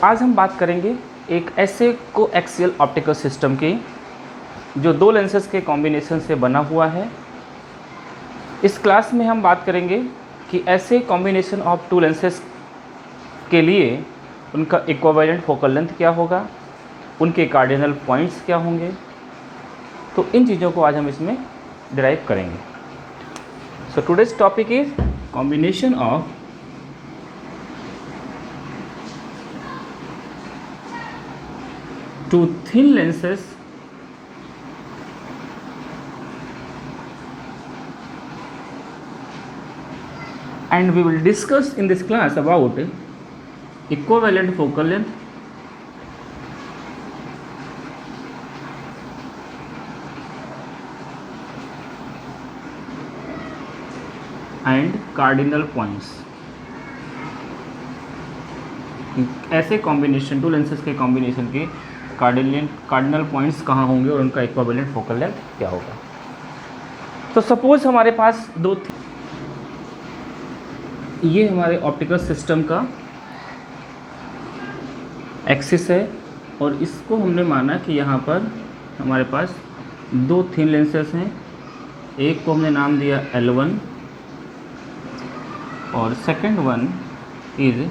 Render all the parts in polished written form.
आज हम बात करेंगे एक ऐसे कोएक्सियल ऑप्टिकल सिस्टम की जो दो लेंसेज के कॉम्बिनेशन से बना हुआ है। इस क्लास में हम बात करेंगे कि ऐसे कॉम्बिनेशन ऑफ टू लेंसेज के लिए उनका इक्विवेलेंट फोकल लेंथ क्या होगा, उनके कार्डिनल पॉइंट्स क्या होंगे। तो इन चीज़ों को आज हम इसमें डिराइव करेंगे। So today's topic is combination of two thin lenses and we will discuss in this class about equivalent focal length, and cardinal points। ऐसे कॉम्बिनेशन टू लेंसेज के कॉम्बिनेशन के कार्डिनल पॉइंट्स कहाँ होंगे और उनका इक्विवेलेंट फोकल लेंथ क्या होगा। तो सपोज हमारे पास ये हमारे ऑप्टिकल सिस्टम का एक्सिस है और इसको हमने माना कि यहाँ पर हमारे पास दो थिन लेंसेज हैं। एक को हमने नाम दिया L1 और second one is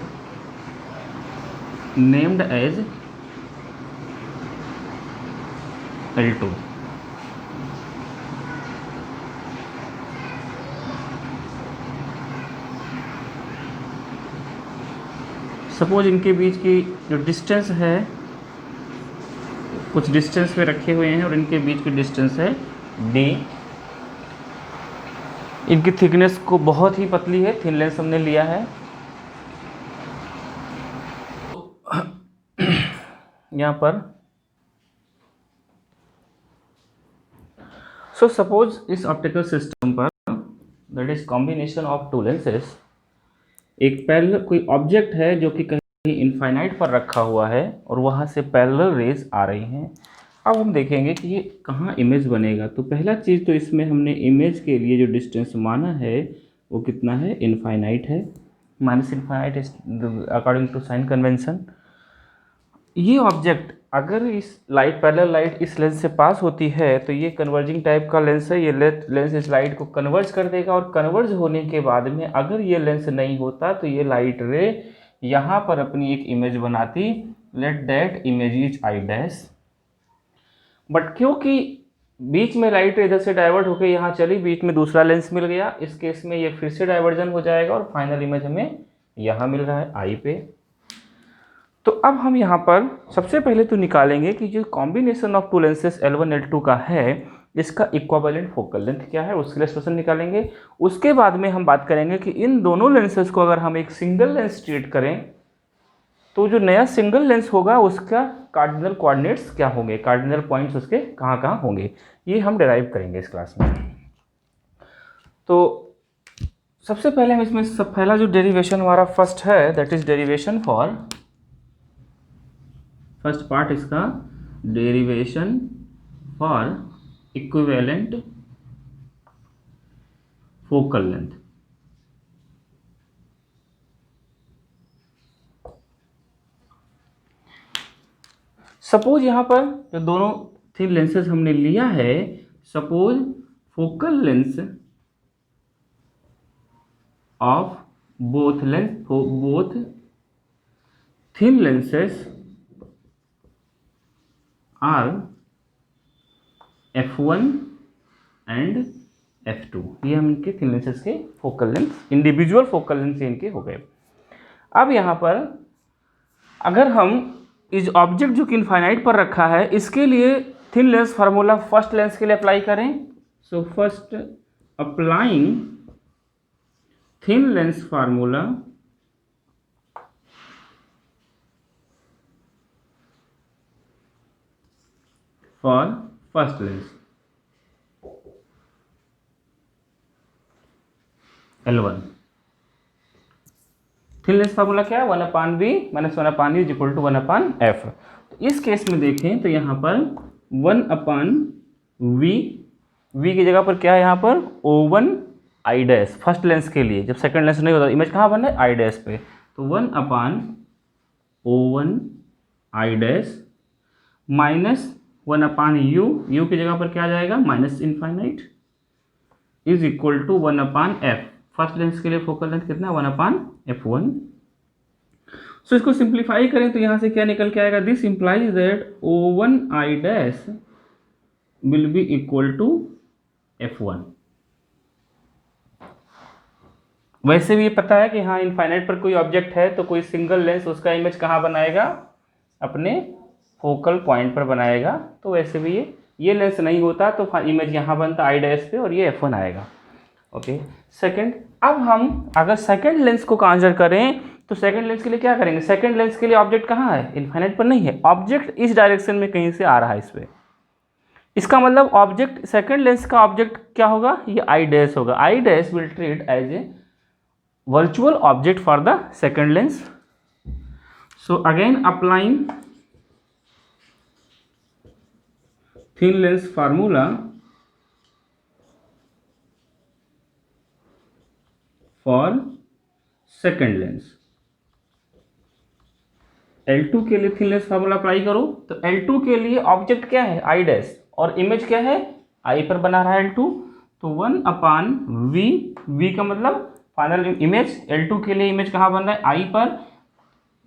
named as L2। Suppose इनके बीच की जो डिस्टेंस है कुछ डिस्टेंस पे रखे हुए हैं और इनके बीच की डिस्टेंस है D। इनकी थिकनेस को बहुत ही पतली है, थिन लेंस हमने लिया है। यहाँ पर सो सपोज इस ऑप्टिकल सिस्टम पर that is combination of to lenses, एक पैरेलल कोई ऑब्जेक्ट है जो कि कहीं इनफाइनाइट पर रखा हुआ है और वहाँ से पैरेलल रेज आ रही हैं। अब हम देखेंगे कि ये कहाँ इमेज बनेगा। तो पहला चीज़ तो इसमें हमने इमेज के लिए जो डिस्टेंस माना है वो कितना है, इनफाइनाइट है, minus infinite according to sign convention. ये ऑब्जेक्ट अगर इस लाइट पैरेलल लाइट इस लेंस से पास होती है तो ये कन्वर्जिंग टाइप का लेंस है। ये लेंस इस लाइट को कन्वर्ज कर देगा और कन्वर्ज होने के बाद में अगर ये लेंस नहीं होता तो ये लाइट रे यहाँ पर अपनी एक इमेज बनाती, let that image is I dash. But क्योंकि बीच में लाइट इधर से डाइवर्ट होकर यहाँ चली, बीच में दूसरा लेंस मिल गया, इस केस में ये फिर से डाइवर्जन हो जाएगा और फाइनल इमेज हमें यहाँ मिल रहा है आई पे। तो अब हम यहाँ पर सबसे पहले तो निकालेंगे कि जो combination of to lenses L1 L2 का है इसका इक्विवेलेंट फोकल लेंथ क्या है, उसके लिए एक्सप्रेशन निकालेंगे। उसके बाद में हम बात करेंगे कि इन दोनों लेंसेज को अगर हम एक सिंगल लेंस ट्रीट करें तो जो नया सिंगल लेंस होगा उसका कार्डिनल कोऑर्डिनेट्स क्या होंगे, कार्डिनल पॉइंट्स उसके कहाँ कहाँ होंगे, ये हम डिराइव करेंगे इस क्लास में। तो सबसे पहले हम इसमें पहला जो डेरिवेशन हमारा फर्स्ट है that is derivation for first part इसका derivation for equivalent focal length. Suppose यहाँ पर जो दोनों थिन लेंसेज हमने लिया है, suppose focal length of both thin lenses are F1 and F2। ये हम इनके थिन लेंसेज के focal length, individual focal length इनके हो गए। अब यहाँ पर अगर हम इस ऑब्जेक्ट जो कि इनफाइनाइट पर रखा है इसके लिए thin lens formula first lens के लिए अप्लाई करें। So first applying thin lens formula for first lens L1। Thin lens formula क्या है, 1/b minus 1/e is equal to 1/f। तो इस केस में देखें तो यहाँ पर 1/v v की जगह पर क्या है यहाँ पर O1 I dash first lens के लिए, जब सेकंड लेंस नहीं होता इमेज कहाँ बनना है आई डैश पे, तो 1/v O1 I dash minus 1 upon U, U की जगह पर क्या आ जाएगा minus infinite, is equal to 1 upon F. First lens के लिए फोकल लेंथ कितना 1 अपान f1। सो इसको सिंप्लीफाई करें तो यहां से क्या निकल के आएगा, this implies that O1 I dash will be equal to f1। वैसे भी ये पता है कि हाँ इनफाइनाइट पर कोई ऑब्जेक्ट है तो कोई सिंगल लेंस उसका इमेज कहाँ बनाएगा, अपने फोकल पॉइंट पर बनाएगा। तो वैसे भी ये लेंस नहीं होता तो इमेज यहाँ बनता आई डैश पे और ये f1 आएगा। ओके सेकंड, अब हम अगर सेकंड लेंस को कंसीडर करें तो सेकंड लेंस के लिए क्या करेंगे, सेकंड लेंस के लिए ऑब्जेक्ट कहाँ है, इनफाइनाइट पर नहीं है, ऑब्जेक्ट इस डायरेक्शन में कहीं से आ रहा है इस पे। इसका मतलब ऑब्जेक्ट सेकंड लेंस का ऑब्जेक्ट क्या होगा, ये आई डैश होगा। I dash will treat as a virtual object for the second lens. So again applying thin lens formula for second lens। L2 के लिए थिन लेंस फार्मूला अप्लाई करो तो L2 के लिए ऑब्जेक्ट क्या है आई डैश और इमेज क्या है आई पर बना रहा है L2, तो 1 अपान V, V का मतलब फाइनल इमेज। L2 के लिए इमेज कहाँ बन रहा है आई पर,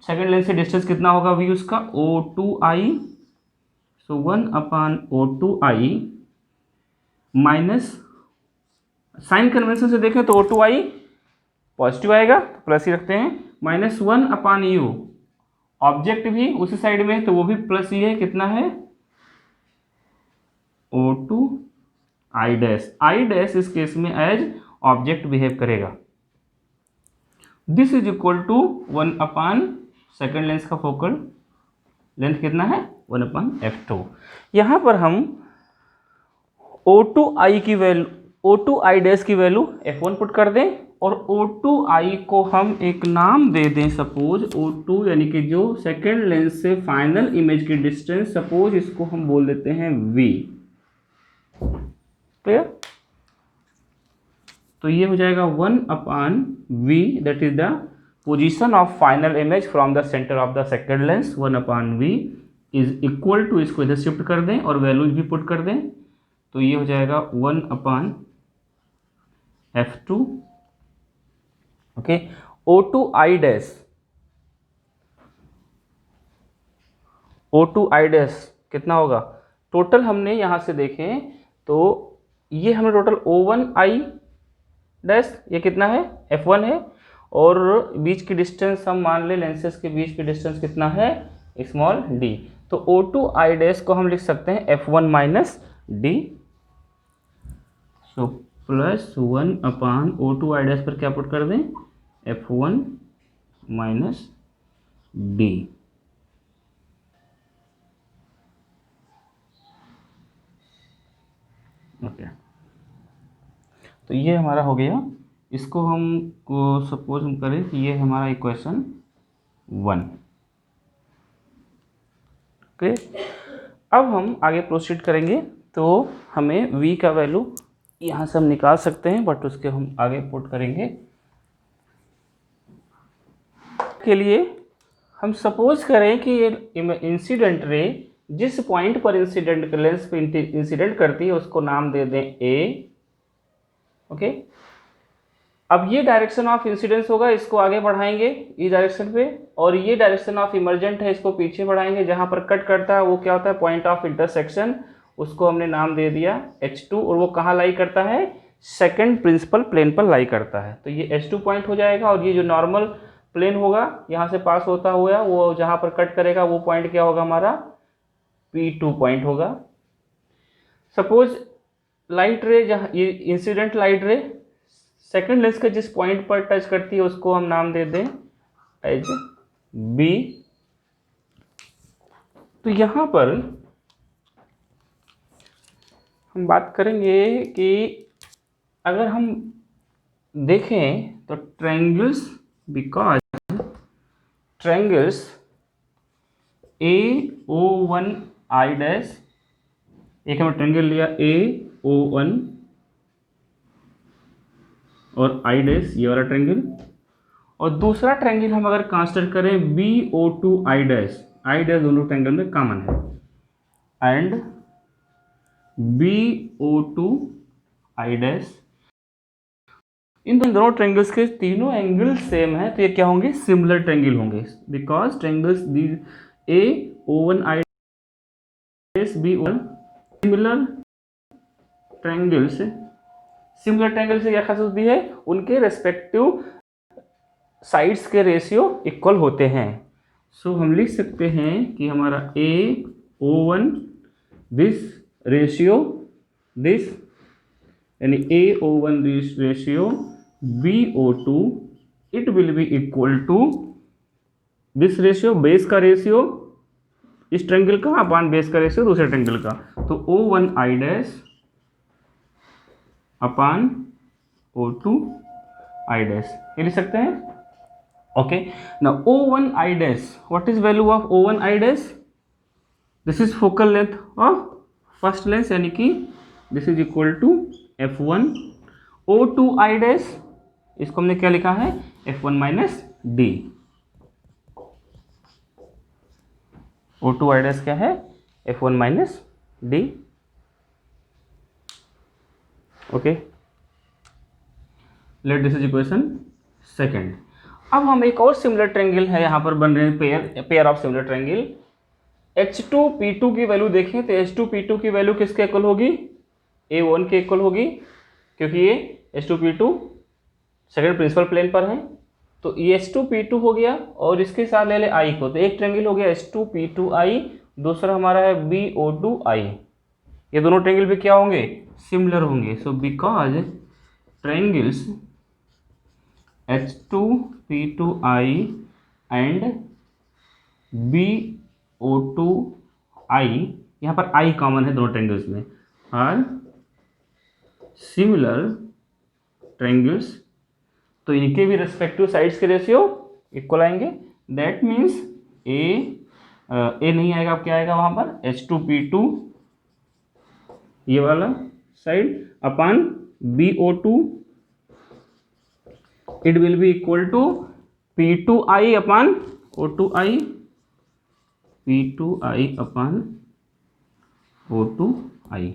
सेकेंड लेंस से डिस्टेंस कितना होगा V उसका O2I, सो 1 अपान O2I माइनस साइन कन्वेंशन से देखें तो O2I पॉजिटिव आएगा तो प्लस ही रखते हैं, माइनस 1 अपान U, ऑब्जेक्ट भी उसी साइड में है तो वो भी प्लस ही है, कितना है O2I डैश। आई डैश इस केस में एज ऑब्जेक्ट बिहेव करेगा। This is equal to 1 upon second lens का फोकल लेंथ कितना है 1 अपान f2। यहाँ पर हम O2I की वैल्यू, O2I डैश की वैल्यू f1 पुट कर दें और O2I को हम एक नाम दे दें, सपोज O2 यानी कि जो सेकेंड लेंस से फाइनल इमेज की डिस्टेंस, सपोज इसको हम बोल देते हैं V। क्लियर? तो ये हो जाएगा 1 upon V, that is the position of final image from the centre of the second lens. 1 upon V is equal to, इसको इधर शिफ्ट कर दें और वैल्यूज भी पुट कर दें तो ये हो जाएगा 1 upon f2। Okay O2I dash, O2I dash कितना होगा, टोटल हमने यहाँ से देखें तो ये हमें टोटल O1I डैश ये कितना है f1 है और बीच की डिस्टेंस हम मान ले लेंसेज के बीच की डिस्टेंस कितना है स्मॉल d, तो O2I डैश को हम लिख सकते हैं f1 minus d। So plus 1 अपान O2I डैश पर क्या पुट कर दें f1 माइनस d। ओके तो ये हमारा हो गया, इसको हम को सपोज हम करें कि ये हमारा इक्वेशन 1। ओके अब हम आगे प्रोसीड करेंगे तो हमें V का वैल्यू यहाँ से हम निकाल सकते हैं बट उसके हम आगे पुट करेंगे। के लिए हम सपोज करें कि ये इंसिडेंट रे जिस पॉइंट पर इंसिडेंट लेंस पे इंसिडेंट करती है उसको नाम दे दें A। ओके अब ये डायरेक्शन ऑफ इंसिडेंस होगा, इसको आगे बढ़ाएंगे इस डायरेक्शन पे, और ये डायरेक्शन ऑफ इमर्जेंट है इसको पीछे बढ़ाएंगे। जहां पर कट करता है वो क्या होता है पॉइंट ऑफ इंटरसेक्शन, उसको हमने नाम दे दिया H2 और वो कहाँ लाई करता है सेकंड प्रिंसिपल प्लेन पर लाई करता है। तो ये H2 पॉइंट हो जाएगा और ये जो नॉर्मल प्लेन होगा यहाँ से पास होता हुआ वो जहाँ पर कट करेगा वो पॉइंट क्या होगा हमारा P2 पॉइंट होगा। सपोज लाइट रे जहाँ ये इंसिडेंट लाइट रे सेकेंड लेंस के जिस पॉइंट पर टच करती है उसको हम नाम दे दें एज B। तो यहाँ पर हम बात करेंगे कि अगर हम देखें तो triangles, because triangles AO1I dash, एक हमें ट्रायंगल लिया AO1 और I डैश ये वाला ट्रायंगल, और दूसरा ट्रायंगल हम अगर कंसिडर करें BO2 आई डैश दोनों ट्रायंगल में कॉमन है एंड BO2 आई डैश, इन दोनों ट्रायंगल्स के तीनों एंगल सेम है, तो ये क्या होंगे, सिमिलर ट्रायंगल होंगे, because triangles the AO1 I dash BO1 similar triangles से क्या खासियत होती है, उनके रेस्पेक्टिव साइड्स के रेशियो इक्वल होते हैं। सो हम लिख सकते हैं कि हमारा AO1 दिस रेशियो दिस, यानी AO1 this ratio BO2 it will be equal to this ratio, base का रेशियो इस ट्रायंगल का अपॉन बेस का रेशियो दूसरे ट्रायंगल का, तो O1 I dash upon O2 I dash, ये लिख सकते हैं। Okay, now O1 I dash, what is value of O1 I dash, this is focal length of first lens, यानी कि this is equal to F1। O2 I dash, इसको हमने क्या लिखा है, F1 minus D. O2 I dash क्या है, F1 minus D. Okay, late this is equation second. अब हम एक और सिमिलर ट्रायंगल है यहाँ पर बन रहे हैं, pair of similar triangle. H2P2 की वैल्यू देखें तो H2P2 की वैल्यू किसके इक्वल होगी, A1 के इक्वल होगी, क्योंकि ये H2P2 सेकंड प्रिंसिपल प्लेन पर है, तो ये H2P2 हो गया, और इसके साथ ले ले I को, तो एक ट्रायंगल हो गया H2P2I, दूसरा हमारा है BO2I, ये दोनों ट्रायंगल भी क्या होंगे, सिमिलर होंगे। So because triangles H2P2I and BO2I, यहाँ पर I कॉमन है दोनों ट्रायंगल्स में, आर सिमिलर ट्रायंगल्स, तो इनके भी रेस्पेक्टिव साइड्स के रेशियो इक्वल आएंगे। दैट मीन्स ए नहीं आएगा, अब क्या आएगा वहाँ पर, H2P2 ये वाला side upon BO2, it will be equal to P2I upon O2I, P2I upon O2I।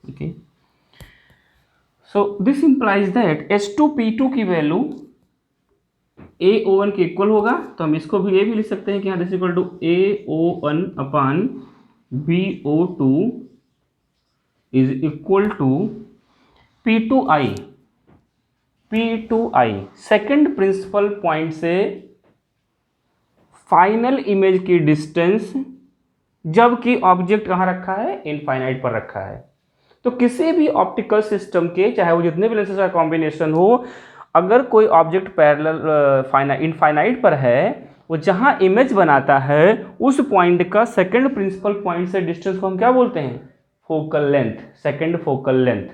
Okay, so this implies that H2P2 की वैल्यू AO1 के इक्वल होगा, तो हम इसको भी ये भी लिख सकते हैं कि यहाँ this equal to AO1 upon BO2 is equal to P2I second principal point से फाइनल इमेज की डिस्टेंस, जबकि ऑब्जेक्ट कहाँ रखा है, इनफाइनाइट पर रखा है। तो किसी भी ऑप्टिकल सिस्टम के, चाहे वो जितने भी लेंसेज का कॉम्बिनेशन हो, अगर कोई ऑब्जेक्ट पैरेलल इनफाइनाइट पर है, वो जहाँ इमेज बनाता है उस पॉइंट का सेकंड प्रिंसिपल पॉइंट से डिस्टेंस को हम क्या बोलते हैं, focal length, second focal length.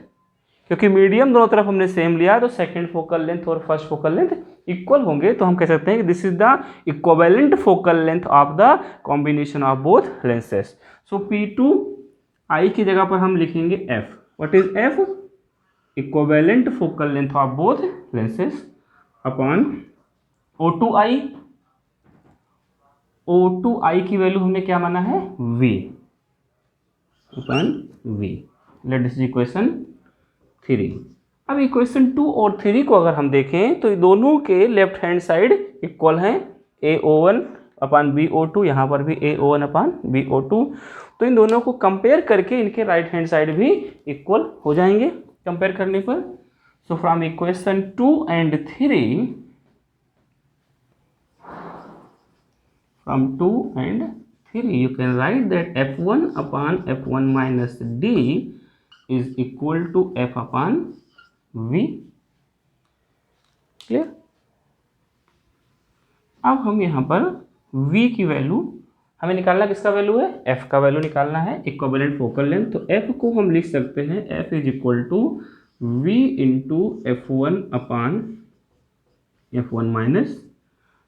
क्योंकि मीडियम दोनों तरफ हमने सेम लिया, तो सेकंड फोकल लेंथ और फर्स्ट फोकल लेंथ इक्वल होंगे, तो हम कह सकते हैं कि this is the equivalent focal length of the combination of both lenses. So P2I की जगह पर हम लिखेंगे F। What is F, equivalent focal length of both lenses upon O2I की वैल्यू हमने क्या माना है, V upon V। Let this equation 3। अब इक्वेशन 2 और 3 को अगर हम देखें तो दोनों के लेफ्ट हैंड साइड इक्वल हैं, AO1 अपॉन BO2, यहाँ पर भी AO1 अपॉन BO2, तो इन दोनों को कंपेयर करके इनके राइट हैंड साइड भी इक्वल हो जाएंगे कंपेयर करने पर। So from equation 2 and 3, from 2 and 3 you can write that F1 upon F1 minus D is equal to F upon V। Clear. अब हम यहाँ पर V की वैल्यू हमें निकालना, किसका वैल्यू है, F का वैल्यू निकालना है, इक्विवेलेंट फोकल लेंथ। तो F को हम लिख सकते हैं F is equal to V into F1 upon F1 minus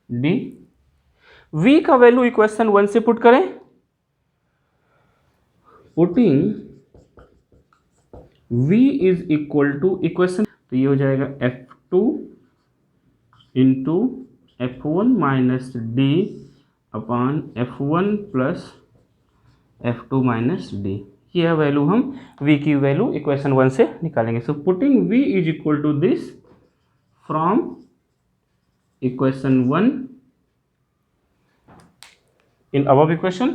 D। V का वैल्यू इक्वेशन 1 से पुट करें, putting V is equal to equation, तो ये हो जाएगा F2 into F1 minus D upon F1 plus F2 minus D. यह value हम V की वैल्यू इक्वेशन 1 से निकालेंगे। So putting V is equal to this from equation 1 in above equation,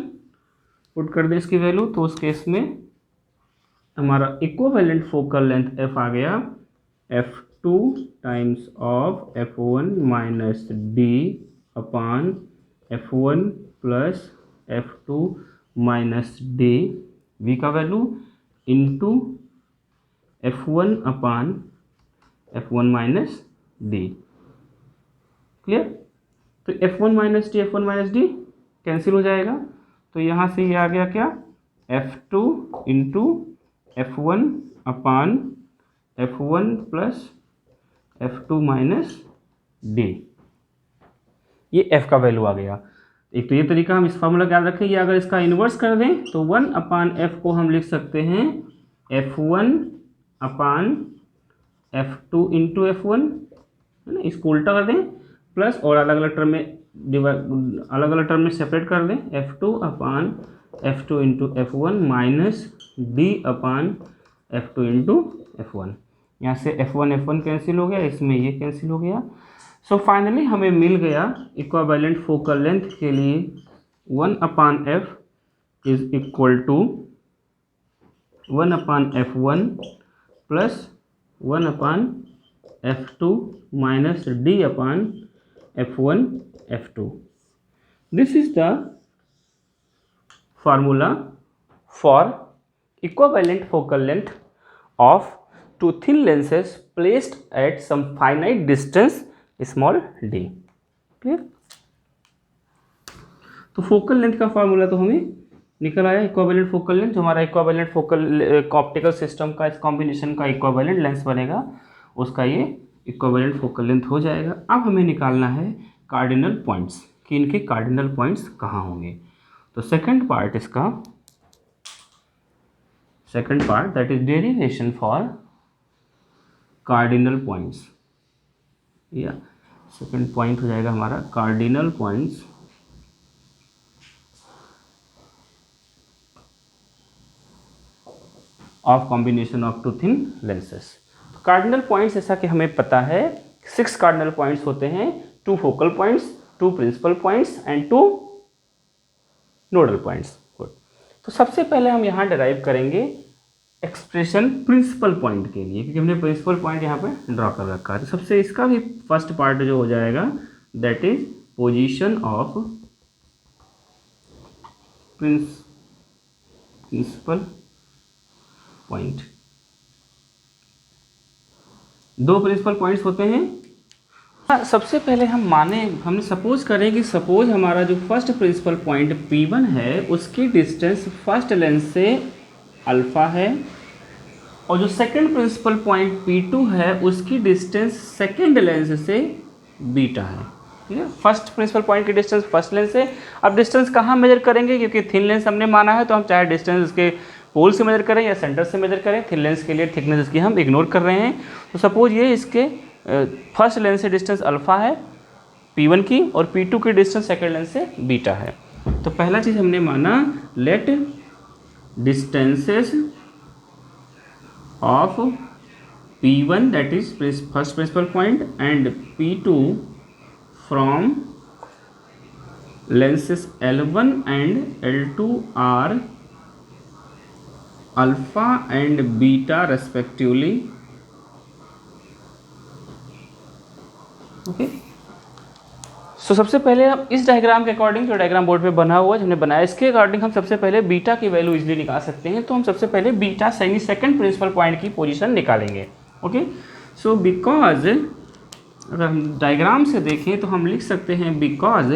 put कर दें इसकी वैल्यू, तो उस केस में हमारा इक्विवेलेंट फोकल लेंथ F आ गया F2 times of F1 minus D upon F1 plus F2 minus D, V का value into F1 upon F1 minus D. Clear? तो F1 माइनस डी कैंसिल हो जाएगा, तो यहाँ से ये आ गया क्या, F2 into F1 upon F1 plus F2 minus D, ये F का वैल्यू आ गया। एक तो ये तरीका हम इस फार्मूला का याद रखेंगे। अगर इसका इन्वर्स कर दें तो 1 अपान F को हम लिख सकते हैं F1 अपान F2 इंटू F1, है ना, इसको उल्टा कर दें प्लस, और अलग अलग टर्म में सेपरेट कर दें, F2 अपान F2 into F1 minus D अपान F2 इंटू F1। यहाँ से F1 कैंसिल हो गया, इसमें ये कैंसिल हो गया। सो फाइनली हमें मिल गया इक्विवेलेंट फोकल लेंथ के लिए 1 upon F is equal to 1 upon F1 plus 1 upon F2 minus D upon F1 F2। This is the formula for equivalent focal length of two thin lenses placed at some finite distance small d। Clear? तो focal length का formula तो हमें निकल आया, equivalent focal length, जो हमारा equivalent focal optical system का इस कॉम्बिनेशन का इक्विवेलेंट लेंस बनेगा, उसका ये इक्विवेलेंट फोकल लेंथ हो जाएगा। अब हमें निकालना है कार्डिनल पॉइंट्स, कि इनके कार्डिनल पॉइंट्स कहाँ होंगे। तो second part that is derivation for cardinal points, या सेकंड पॉइंट हो जाएगा हमारा cardinal points of combination of two thin lenses. तो कार्डिनल पॉइंट्स, जैसा कि हमें पता है 6 कार्डिनल पॉइंट्स होते हैं, 2 focal points, 2 principal points and 2 nodal points. Good. तो सबसे पहले हम यहाँ डिराइव करेंगे एक्सप्रेशन प्रिंसिपल पॉइंट के लिए, क्योंकि हमने प्रिंसिपल पॉइंट यहाँ पे ड्रॉ कर रखा है। तो सबसे इसका भी फर्स्ट पार्ट जो हो जाएगा that is position of principal point. 2 principal points होते हैं। सबसे पहले हमने सपोज करें कि सपोज हमारा जो फर्स्ट प्रिंसिपल पॉइंट P1 है उसकी डिस्टेंस फर्स्ट लेंस से अल्फा है, और जो सेकंड प्रिंसिपल पॉइंट P2 है उसकी डिस्टेंस सेकंड लेंस से बीटा है। ठीक है, फर्स्ट प्रिंसिपल पॉइंट की डिस्टेंस फर्स्ट लेंस से। अब डिस्टेंस कहाँ मेजर करेंगे, क्योंकि थिन लेंस हमने माना है, तो हम चाहे डिस्टेंस इसके पोल से मेजर करें या सेंटर से मेजर करें, थिन लेंस के लिए थिकनेस इसकी हम इग्नोर कर रहे हैं। तो सपोज ये इसके फर्स्ट लेंस से डिस्टेंस अल्फा है P1 की, और P2 की डिस्टेंस सेकंड लेंस से बीटा है। तो पहला चीज़ हमने माना, late distances of P1 that is first principal point and P2 from lenses L1 and L2 are alpha and beta respectively। Okay, so सबसे पहले हम इस डायग्राम के अकॉर्डिंग, जो डायग्राम बोर्ड पे बना हुआ है हमने बनाया, इसके अकॉर्डिंग हम सबसे पहले बीटा की वैल्यू इजीली निकाल सकते हैं। तो हम सबसे पहले बीटा यानी सेकंड प्रिंसिपल पॉइंट की पोजीशन निकालेंगे। ओके, सो बिकॉज अगर हम डायग्राम से देखें तो हम लिख सकते हैं बिकॉज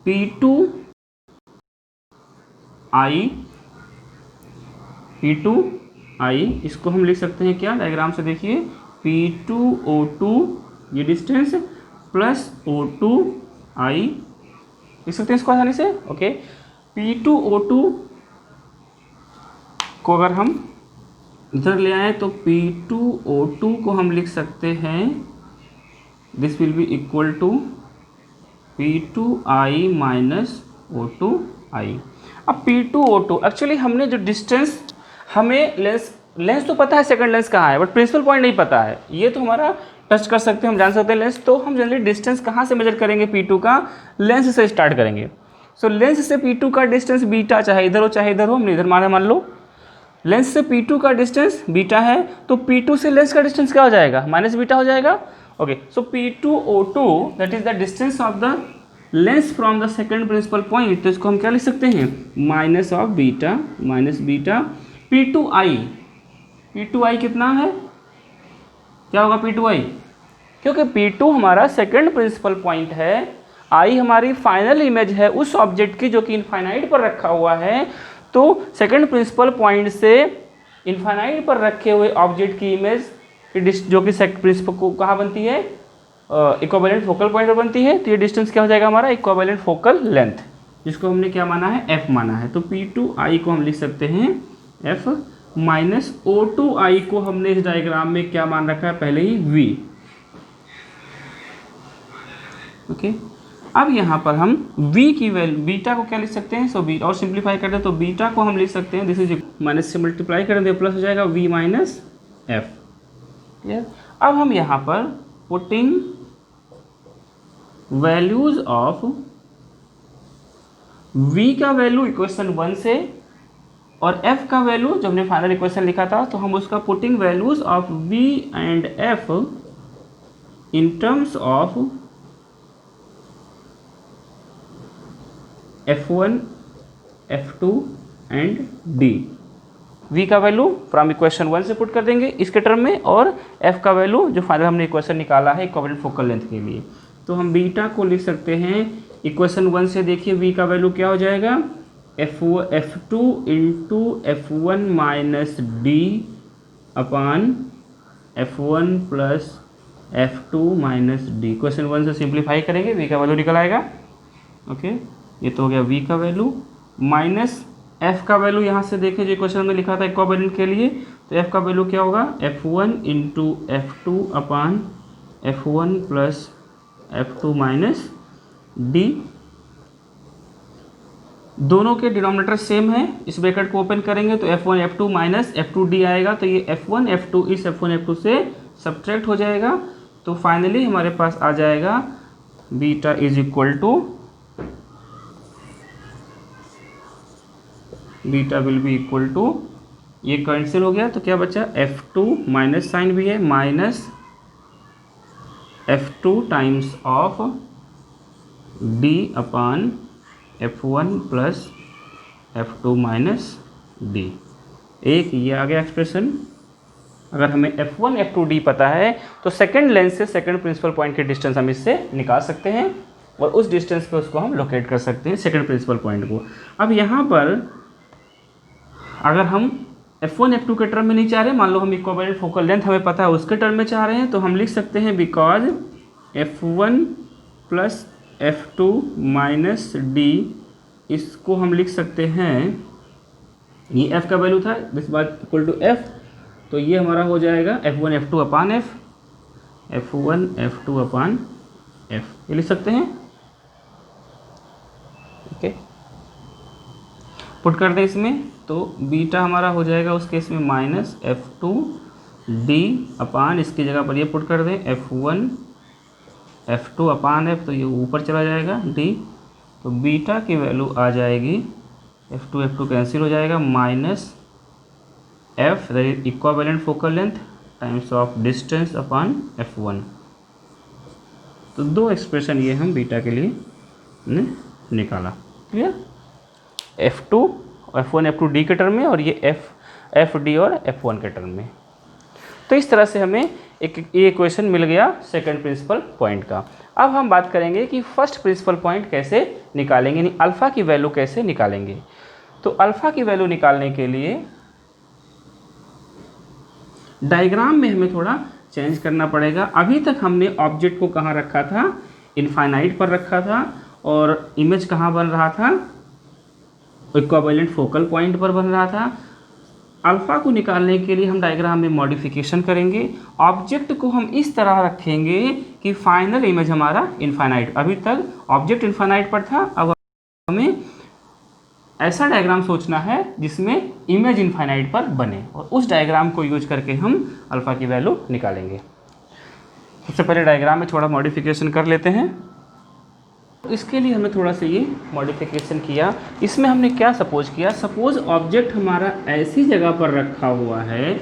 P2I, इसको हम लिख सकते हैं क्या, डायग्राम से देखिए, P2O2 ये डिस्टेंस प्लस O2I, लिख सकते हैं इसको आसानी से। ओके, P2O2 को अगर हम इधर ले आए तो P2O2 को हम लिख सकते हैं this will be equal to P2i minus O2i। अब P2O2 एक्चुअली हमने जो डिस्टेंस, हमें लेंस तो पता है सेकंड लेंस कहाँ है, बट प्रिंसिपल पॉइंट नहीं पता है। ये तो हमारा टच कर सकते हैं, हम जान सकते हैं लेंस। तो हम जनरली डिस्टेंस कहाँ से मेजर करेंगे, P2 का लेंस से स्टार्ट करेंगे। सो लेंस से P2 का डिस्टेंस बीटा, चाहे इधर हो, हमने इधर मान लो। लेंस से P2 का डिस्टेंस बीटा है, तो P2 से लेंस का डिस्टेंस क्या हो जाएगा, माइनस बीटा हो जाएगा। Okay, so P2O2 that is the distance of the lens from the second principal point. तो इसको हम क्या लिख सकते हैं, minus of beta minus beta P2i कितना है, क्या होगा P2i, क्योंकि P2 हमारा सेकंड प्रिंसिपल पॉइंट है, i हमारी फाइनल इमेज है उस ऑब्जेक्ट की जो कि इनफाइनाइट पर रखा हुआ है। तो सेकंड प्रिंसिपल पॉइंट से इनफाइनाइट पर रखे हुए ऑब्जेक्ट की इमेज जो कि सेकंड प्रिंसिपल को कहाँ बनती है, इक्विवेलेंट फोकल पॉइंट पर बनती है। तो ये डिस्टेंस क्या हो जाएगा हमारा, इक्विवेलेंट फोकल लेंथ, जिसको हमने क्या माना है, f माना है। तो P2i को हम लिख सकते हैं f माइनस O2i को हमने इस डायग्राम में क्या मान रखा है, पहले ही v। ओके, अब यहाँ पर हम v की वैल्यू, बीटा को क्या लिख सकते हैं, सो बीटा, और सिंप्लीफाई कर दे तो बीटा को हम लिख सकते हैं, दिस इज माइनस से मल्टीप्लाई कर दे प्लस हो जाएगा v माइनस f। क्लियर। अब हम यहाँ पर पुटिंग वैल्यूज ऑफ v का वैल्यू इक्वेशन 1 से और f का वैल्यू जो हमने फाइनल इक्वेशन लिखा था, तो हम उसका putting values of v and f in terms of f1 f2 and d। v का वैल्यू फ्रॉम इक्वेशन 1 से पुट कर देंगे इसके टर्म में, और f का वैल्यू जो फाइनल हमने इक्वेशन निकाला है इक्विवेलेंट फोकल लेंथ के लिए। तो हम बीटा को लिख सकते हैं इक्वेशन 1 से, देखिए v का वैल्यू क्या हो जाएगा, f2 into f1 minus d upon f1 plus f2 minus d। Equation 1 से सिंप्लीफाई करेंगे, v का वैल्यू निकल आएगा। ओके, ये तो हो गया v का वैल्यू माइनस f का वैल्यू। यहाँ से देखें जो इक्वेशन में लिखा था इक्विवेलेंट के लिए, तो f का वैल्यू क्या होगा, f1 into f2 upon f1 plus f2 minus d। दोनों के डिनोमिनेटर सेम है, इस ब्रैकेट को ओपन करेंगे तो f1 f2 माइनस f2d आएगा। तो ये f1 f2 इस f1 f2 से सब्ट्रैक्ट हो जाएगा। तो फाइनली हमारे पास आ जाएगा beta is equal to, beta will be equal to, ये कैंसिल हो गया तो क्या बचा, f2 माइनस साइन भी है, minus f2 times of d upon f1 plus f2 minus d। एक ये आ गया एक्सप्रेशन। अगर हमें f1 f2 d पता है तो सेकंड लेंस से सेकंड प्रिंसिपल पॉइंट के डिस्टेंस हम इससे निकाल सकते हैं, और उस डिस्टेंस पे उसको हम लोकेट कर सकते हैं सेकंड प्रिंसिपल पॉइंट को। अब यहाँ पर अगर हम f1 f2 के टर्म में नहीं चाह रहे, मान लो हम इक्विवेलेंट फोकल लेंथ हमें पता है उसके टर्म में चाह रहे हैं, तो हम लिख सकते हैं because f1 plus f2 minus d, इसको हम लिख सकते हैं, ये f का वैल्यू था, दिस बात इक्वल टू f, तो ये हमारा हो जाएगा f1 f2 upon f, f1 f2 upon f, ये लिख सकते हैं। ओके, पुट कर दें इसमें, तो बीटा हमारा हो जाएगा उस केस में माइनस f2d अपान, इसकी जगह पर ये पुट कर दें f1 f2 अपान f, तो ये ऊपर चला जाएगा d, तो बीटा की वैल्यू आ जाएगी f2 f2 कैंसिल हो जाएगा, minus f that is equivalent focal length times of distance upon f1। तो दो एक्सप्रेशन ये हम बीटा के लिए ने निकाला। Clear, f2 f1 f2 d के टर्म में, और ये fd और f1 के टर्म में। तो इस तरह से हमें एक ये इक्वेशन मिल गया सेकंड प्रिंसिपल पॉइंट का। अब हम बात करेंगे कि फर्स्ट प्रिंसिपल पॉइंट कैसे निकालेंगे, यानी अल्फ़ा की वैल्यू कैसे निकालेंगे। तो अल्फ़ा की वैल्यू निकालने के लिए डायग्राम में हमें थोड़ा चेंज करना पड़ेगा। अभी तक हमने ऑब्जेक्ट को कहाँ रखा था, इनफाइनाइट पर रखा था, और इमेज कहाँ बन रहा था, इक्विवेलेंट फोकल पॉइंट पर बन रहा था। अल्फ़ा को निकालने के लिए हम डायग्राम में मॉडिफिकेशन करेंगे। ऑब्जेक्ट को हम इस तरह रखेंगे कि फाइनल इमेज हमारा इनफाइनाइट, अभी तक ऑब्जेक्ट इनफाइनाइट पर था, अब हमें ऐसा डायग्राम सोचना है जिसमें इमेज इनफाइनाइट पर बने, और उस डायग्राम को यूज करके हम अल्फ़ा की वैल्यू निकालेंगे। सबसे पहले डायग्राम में थोड़ा मॉडिफिकेशन कर लेते हैं। इसके लिए हमने थोड़ा सा ये मॉडिफिकेशन किया। इसमें हमने क्या सपोज किया, सपोज ऑब्जेक्ट हमारा ऐसी जगह पर रखा हुआ है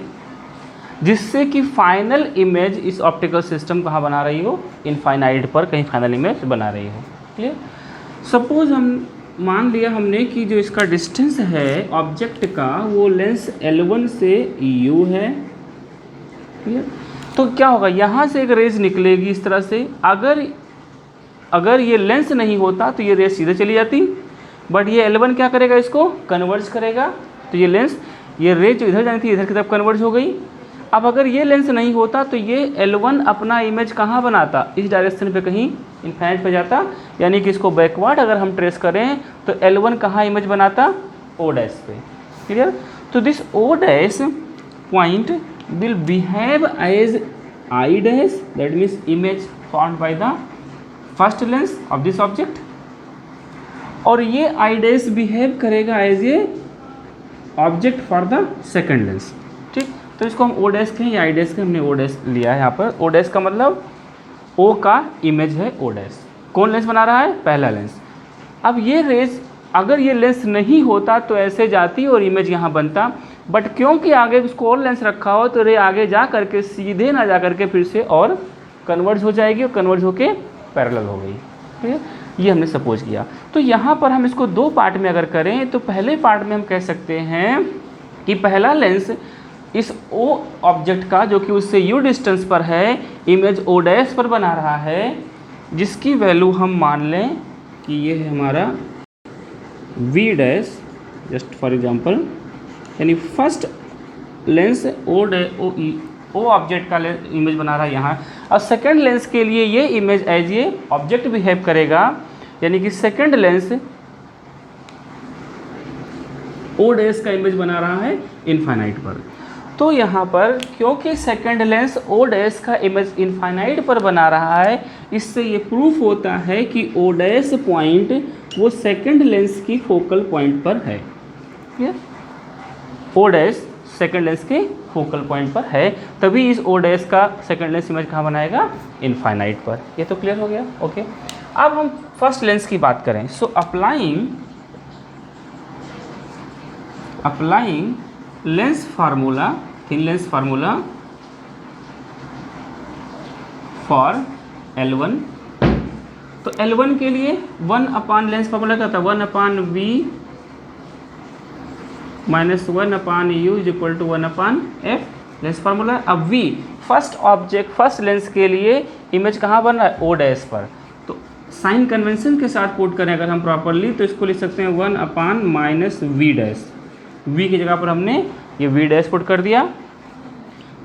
जिससे कि फाइनल इमेज इस ऑप्टिकल सिस्टम कहाँ बना रही हो, इनफाइनाइट पर कहीं फाइनल इमेज बना रही हो। क्लियर। सपोज हम मान लिया हमने कि जो इसका डिस्टेंस है ऑब्जेक्ट का वो लेंस L1 से U है। क्लियर। तो क्या होगा, यहाँ से एक रेज निकलेगी इस तरह से। अगर ये लेंस नहीं होता तो ये रेज सीधे चली जाती, बट ये L1 क्या करेगा, इसको कन्वर्ज करेगा। तो ये लेंस, ये रेज जो इधर जानी थी इधर की तरफ कन्वर्ज हो गई। अब अगर ये लेंस नहीं होता तो ये L1 अपना इमेज कहाँ बनाता, इस डायरेक्शन पे कहीं इनफाइनाइट पे जाता, यानी कि इसको बैकवर्ड अगर हम ट्रेस करें तो L1 कहाँ इमेज बनाता, O डैश पे। क्लियर। तो this O dash point will behave as I dash, that means image formed by the first lens of this object, और ये I डैश बिहेव करेगा as a object for the second lens. ठीक। तो इसको हम O dash कहें या I dash कहें, हमने O डैश लिया है यहाँ पर। O डैश का मतलब O का इमेज है O डैश। कौन लेंस बना रहा है, पहला लेंस। अब ये रेज अगर ये लेंस नहीं होता तो ऐसे जाती और इमेज यहाँ बनता, बट क्योंकि आगे इसको और लेंस रखा हो तो रे आगे जा करके सीधे ना जा करके फिर से और कन्वर्ज हो जाएगी, और कन्वर्ज होके पैरेलल हो गई। ठीक है, ये हमने सपोज किया। तो यहाँ पर हम इसको दो पार्ट में अगर करें तो पहले पार्ट में हम कह सकते हैं कि पहला लेंस इस O ऑब्जेक्ट का जो कि उससे U डिस्टेंस पर है इमेज O डैश पर बना रहा है, जिसकी वैल्यू हम मान लें कि ये है हमारा V dash, just for example. यानी फर्स्ट लेंस O ऑब्जेक्ट का इमेज बना रहा है यहाँ, और सेकेंड लेंस के लिए ये इमेज एज ये ऑब्जेक्ट बिहेव करेगा, यानी कि सेकेंड लेंस O डैश का इमेज बना रहा है इनफाइनाइट पर। तो यहाँ पर क्योंकि सेकेंड लेंस O डैश का इमेज इनफाइनाइट पर बना रहा है, इससे ये प्रूफ होता है कि O डैश पॉइंट वो सेकेंड लेंस की फोकल पॉइंट पर है। Clear. O dash second lens के फोकल पॉइंट पर है, तभी इस O डैश का सेकेंड लेंस इमेज कहाँ बनाएगा, इनफाइनाइट पर। ये तो क्लियर हो गया। ओके। अब हम फर्स्ट लेंस की बात करें। So applying lens formula, thin lens formula for L1। तो L1 के लिए 1 अपान लेंस फार्मूला क्या था, 1 upon V minus 1 upon U is equal to 1 upon F lens formula. अब V first object first lens के लिए इमेज कहाँ बन रहा है, O डैश पर। तो साइन कन्वेंशन के साथ कोट करें अगर हम प्रॉपरली तो इसको लिख सकते हैं 1 upon minus V dash. V की जगह पर हमने ये V डैश पुट कर दिया,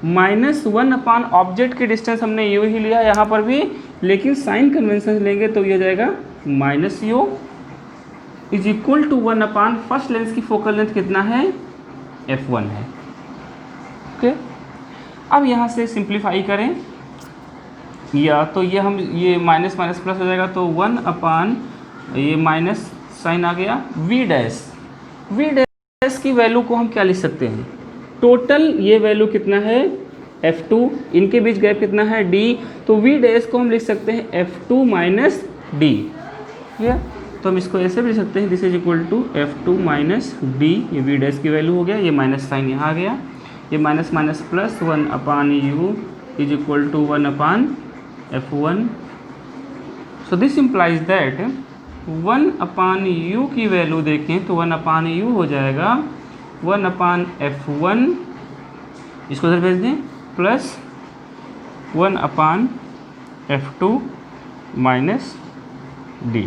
माइनस 1 अपान ऑब्जेक्ट की डिस्टेंस हमने U ही लिया यहाँ पर भी, लेकिन साइन कन्वेंशन लेंगे तो ये हो जाएगा minus U is equal to 1 upon first lens की फोकल लेंथ कितना है, F1 है। ओके। अब यहाँ से सिंप्लीफाई करें, या तो ये हम ये माइनस माइनस प्लस हो जाएगा, तो 1 अपान ये माइनस साइन आ गया V डैश। V डैश की वैल्यू को हम क्या लिख सकते हैं, टोटल ये वैल्यू कितना है F2, इनके बीच गैप कितना है D, तो V डैश को हम लिख सकते हैं F2 माइनस D। ठीक है, तो हम इसको ऐसे भी लिख सकते हैं, this is equal to F2 minus D। ये V डैश की वैल्यू हो गया, ये माइनस साइन यहाँ आ गया, ये minus minus plus 1 upon U is equal to 1 upon F1। So this implies that 1 upon U की वैल्यू देखें तो 1 अपान U हो जाएगा 1 अपान F1, इसको इधर भेज दें, plus 1 upon F2 minus D।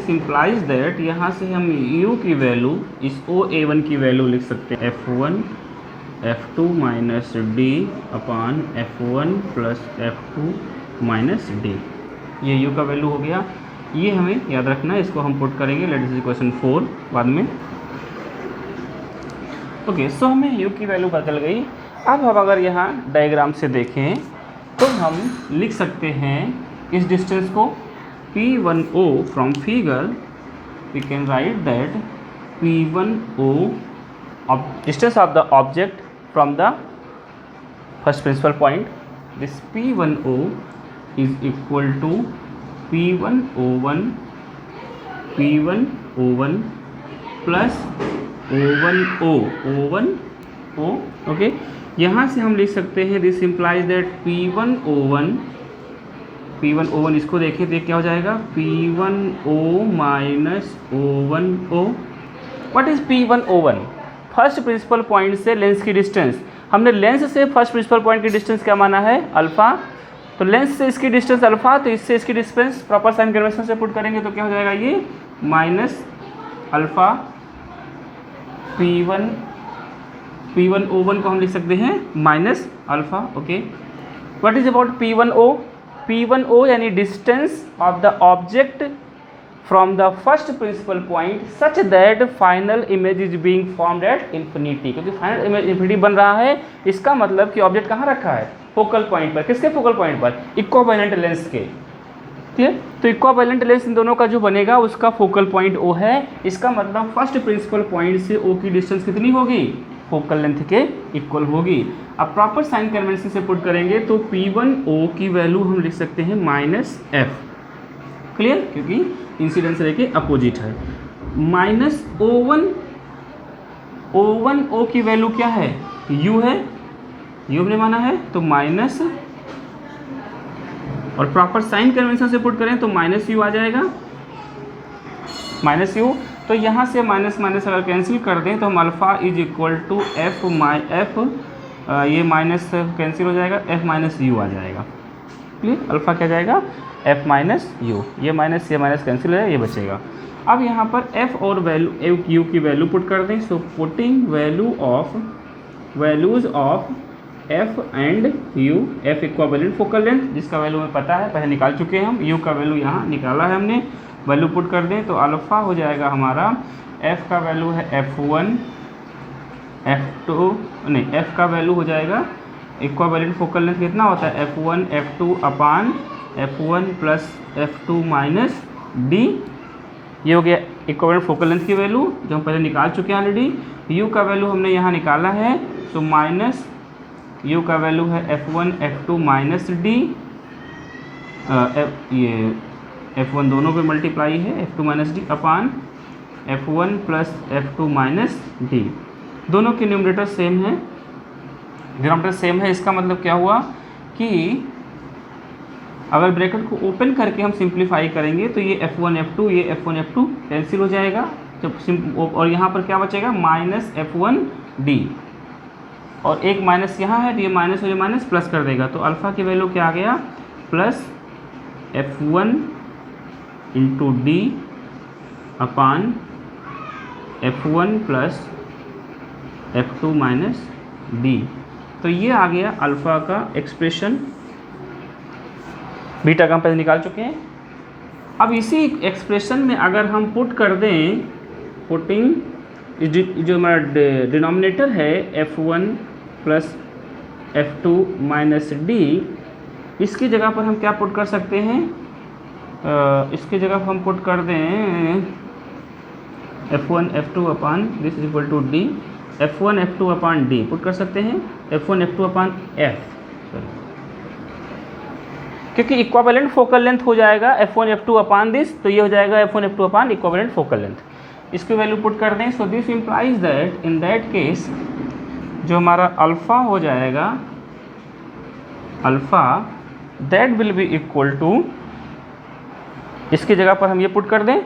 Implies that यहाँ से हम U की वैल्यू इस OA1 की वैल्यू लिख सकते हैं F1 F2 minus D upon F1 plus F2 minus D। ये u का वैल्यू हो गया, ये हमें याद रखना है, इसको हम पुट करेंगे, लेट दिस इक्वेशन 4 बाद में। ओके, सो हमें u की वैल्यू बदल गई। अब हम अगर यहाँ डायग्राम से देखें तो हम लिख सकते हैं इस डिस्टेंस को P1O from figure, we can write that P1O distance of the object from the first principal point. This P1O is equal to P1O1 plus O1O, okay. यहाँ से हम लिख सकते हैं दिस इम्प्लाइज दैट P1O1 इसको देखें तो क्या हो जाएगा, P1O minus O1O। What is P1O1? First principal point से लेंस की डिस्टेंस। हमने लेंस से फर्स्ट प्रिंसिपल पॉइंट की डिस्टेंस क्या माना है, अल्फ़ा, तो लेंस से इसकी डिस्टेंस अल्फ़ा, तो इससे इसकी डिस्टेंस प्रॉपर साइन कन्वेंशन से पुट करेंगे तो क्या हो जाएगा, ये माइनस अल्फ़ा P1O1 को हम लिख सकते हैं minus alpha, okay. What is about P1O यानी distance of the object from the first principal point such that final image is being formed at infinity, क्योंकि फाइनल इमेज इन्फिनिटी बन रहा है, इसका मतलब कि ऑब्जेक्ट कहाँ रखा है, फोकल पॉइंट पर। किसके फोकल पॉइंट पर, इक्विवेलेंट लेंस के, ठीक है। तो इक्विवेलेंट लेंस इन दोनों का जो बनेगा उसका फोकल पॉइंट O है। इसका मतलब फर्स्ट प्रिंसिपल पॉइंट से O की डिस्टेंस कितनी होगी, फोकल लेंथ के इक्वल होगी। अब प्रॉपर साइन कन्वेंशन से पुट करेंगे तो P1O की वैल्यू हम लिख सकते हैं माइनस F, क्लियर, क्योंकि इंसिडेंस रे के अपोजिट है। माइनस O1O की वैल्यू क्या है, U है, U हमने माना है, तो माइनस, और प्रॉपर साइन कन्वेंशन से पुट करें तो माइनस U आ जाएगा, माइनस U। तो यहाँ से माइनस माइनस अगर कैंसिल कर दें तो हम alpha is equal to F ये माइनस कैंसिल हो जाएगा, F माइनस U आ जाएगा, क्लियर। अल्फ़ा क्या जाएगा, F माइनस U, ये माइनस कैंसिल है, ये बचेगा। अब यहाँ पर F और वैल्यू U की वैल्यू पुट कर दें, so putting values of F and U, F equivalent focal length जिसका वैल्यू हमें पता है, पहले निकाल चुके हैं हम, U का वैल्यू यहाँ निकाला है हमने, वैल्यू पुट कर दें तो अल्फ़ा हो जाएगा हमारा, F का वैल्यू है F1, F2 नहीं, F का वैल्यू हो जाएगा, इक्विवेलेंट फोकल लेंथ कितना होता है, F1 F2 upon F1 plus F2 minus D, ये हो गया इक्विवेलेंट फोकल लेंथ की वैल्यू जो हम पहले निकाल चुके हैं ऑलरेडी। U का वैल्यू हमने यहाँ निकाला है, सो माइनस U का वैल्यू है F1 F2 माइनस D, ये F1 दोनों पे मल्टीप्लाई है, F2 minus D upon F1 plus F2 minus D, दोनों के न्यूमरेटर सेम है, डिनोमिनेटर सेम है। इसका मतलब क्या हुआ कि अगर ब्रैकेट को ओपन करके हम सिंप्लीफाई करेंगे तो ये F1 F2 ये F1 F2 कैंसिल हो जाएगा, जब और यहाँ पर क्या बचेगा, माइनस F1 D, और एक माइनस यहाँ है तो ये माइनस हो जाए माइनस प्लस कर देगा, तो अल्फ़ा की वैल्यू क्या आ गया, plus F1 into D upon F1 plus F2 minus D, तो ये आ गया अल्फ़ा का एक्सप्रेशन। बीटा का हम पहले निकाल चुके हैं। अब इसी एक्सप्रेशन में अगर हम पुट कर दें, पुटिंग जो हमारा डिनोमिनेटर है F1 plus F2 minus D, इसकी जगह पर हम क्या पुट कर सकते हैं, इसकी जगह हम पुट कर दें F1 F2 upon this is equal to D, F1 F2 upon D put कर सकते हैं, F1 F2 अपान F, क्योंकि इक्विवेलेंट फोकल लेंथ हो जाएगा F1 F2 अपान दिस, तो ये हो जाएगा F1 F2 upon equivalent focal length. इसकी वैल्यू पुट कर दें, so this implies that in that case जो हमारा अल्फ़ा हो जाएगा, alpha that will be equal to, इसकी जगह पर हम ये पुट कर दें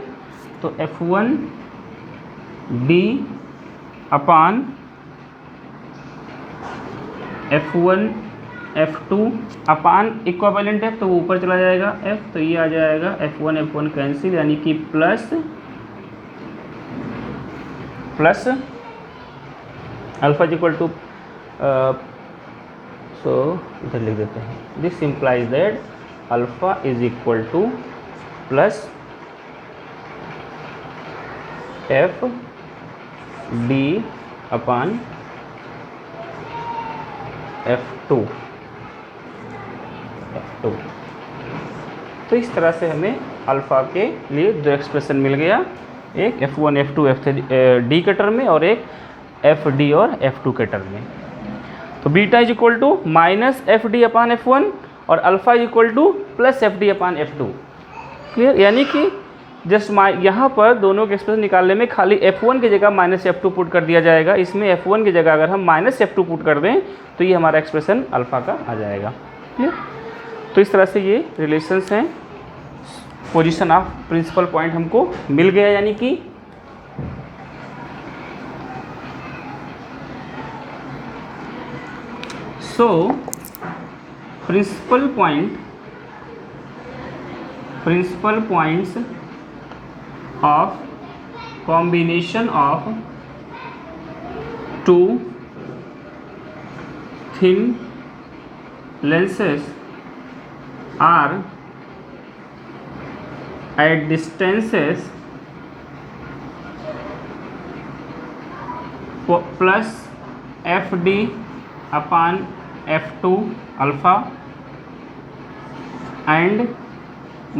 तो F1 D upon F1 F2 upon equivalent है तो वो ऊपर चला जाएगा F, तो ये आ जाएगा F1 F1 कैंसिल, यानी कि प्लस अल्फा इक्वल टू, सो इधर लिख देते हैं, this implies that alpha is equal to plus F D upon F2। तो इस तरह से हमें अल्फ़ा के लिए दो एक्सप्रेशन मिल गया, एक F1 F2 F3 के टर्म में और एक FD और F2 के टर्म में। तो beta is equal to minus FD upon F1 और alpha is equal to plus FD upon F2। Clear? यानी कि जस्ट यहाँ पर दोनों के एक्सप्रेशन निकालने में खाली F1 की जगह माइनस F2 पुट कर दिया जाएगा। इसमें F1 की जगह अगर हम माइनस F2 पुट कर दें तो ये हमारा एक्सप्रेशन अल्फ़ा का आ जाएगा। क्लियर? तो इस तरह से ये रिलेशंस हैं। पोजीशन ऑफ प्रिंसिपल पॉइंट हमको मिल गया, यानी कि so principal points of combination of two thin lenses are at distances plus FD upon F2 alpha and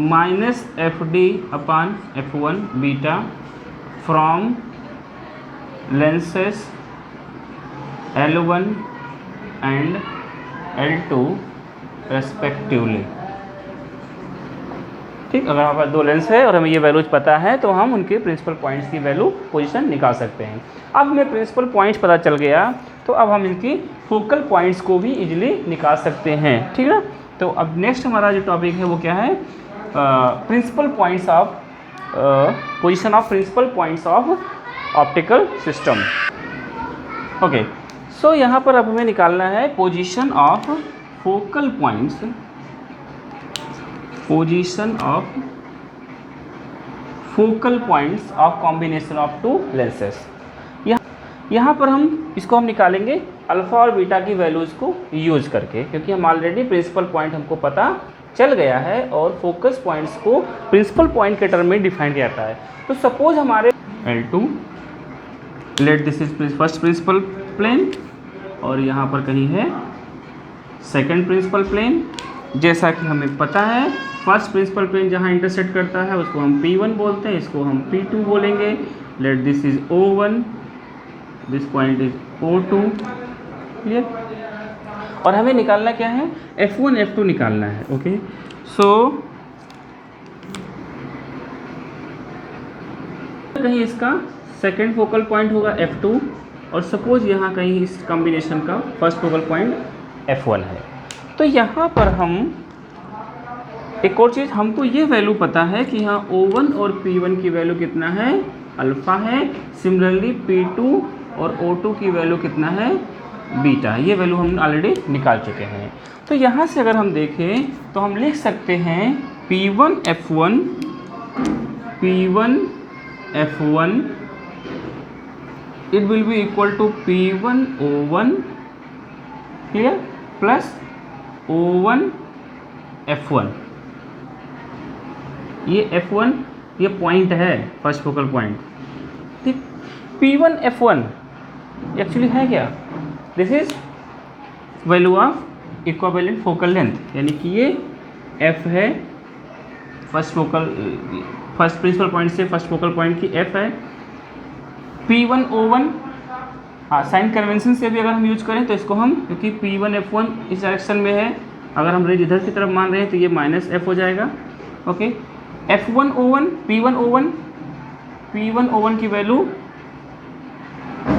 minus FD upon F1 beta from lenses L1 and L2 respectively। ठीक, अगर हमारे पास दो lens है और हमें ये वैल्यूज पता है तो हम उनके प्रिंसिपल पॉइंट्स की वैल्यू पोजीशन निकाल सकते हैं। अब हमें प्रिंसिपल पॉइंट्स पता चल गया तो अब हम इनकी फोकल पॉइंट्स को भी इजीली निकाल सकते हैं। ठीक है, तो अब नेक्स्ट हमारा जो टॉपिक है वो क्या है, principal points of position of principal points of optical system. Okay, so यहाँ पर अब हमें निकालना है position of focal points, position of focal points of combination of two lenses. यहाँ पर हम निकालेंगे अल्फ़ा और बीटा की वैल्यूज़ को यूज करके, क्योंकि हम ऑलरेडी प्रिंसिपल पॉइंट हमको पता चल गया है और फोकस पॉइंट्स को प्रिंसिपल पॉइंट के टर्म में डिफाइन किया जाता है। तो सपोज हमारे L2, let this is first principal plane और यहाँ पर कहीं है सेकंड प्रिंसिपल प्लेन। जैसा कि हमें पता है फर्स्ट प्रिंसिपल प्लेन जहाँ इंटरसेक्ट करता है उसको हम P1 बोलते हैं, इसको हम P2 बोलेंगे। Late this is O1, this point is O2। Clear? और हमें निकालना क्या है, F1 F2 निकालना है। ओके, सो कहीं इसका सेकंड फोकल पॉइंट होगा F2 और सपोज यहाँ कहीं इस कॉम्बिनेशन का फर्स्ट फोकल पॉइंट F1 है। तो यहाँ पर हम एक और चीज़, हमको ये वैल्यू पता है कि यहाँ O1 और P1 की वैल्यू कितना है, अल्फ़ा है। सिमिलरली P2 और O2 की वैल्यू कितना है, बीटा। ये वैल्यू हम ऑलरेडी निकाल चुके हैं। तो यहाँ से अगर हम देखें तो हम लिख सकते हैं P1 F1 it will be equal to P1 O1, clear, plus O1 F1। ये F1 ये पॉइंट है, फर्स्ट फोकल पॉइंट। ठीक, P1 F1 एक्चुअली है क्या, this is value of equivalent focal length, यानी कि ये F है, फर्स्ट प्रिंसिपल पॉइंट से फर्स्ट फोकल पॉइंट की F है। P1 O1, हाँ, साइन कन्वेंशन से भी अगर हम यूज करें तो इसको हम, क्योंकि P1 F1 इस डायरेक्शन में है, अगर हम रेंज इधर की तरफ मान रहे हैं तो ये माइनस F हो जाएगा। Okay, F1 O1 P1 O1 की वैल्यू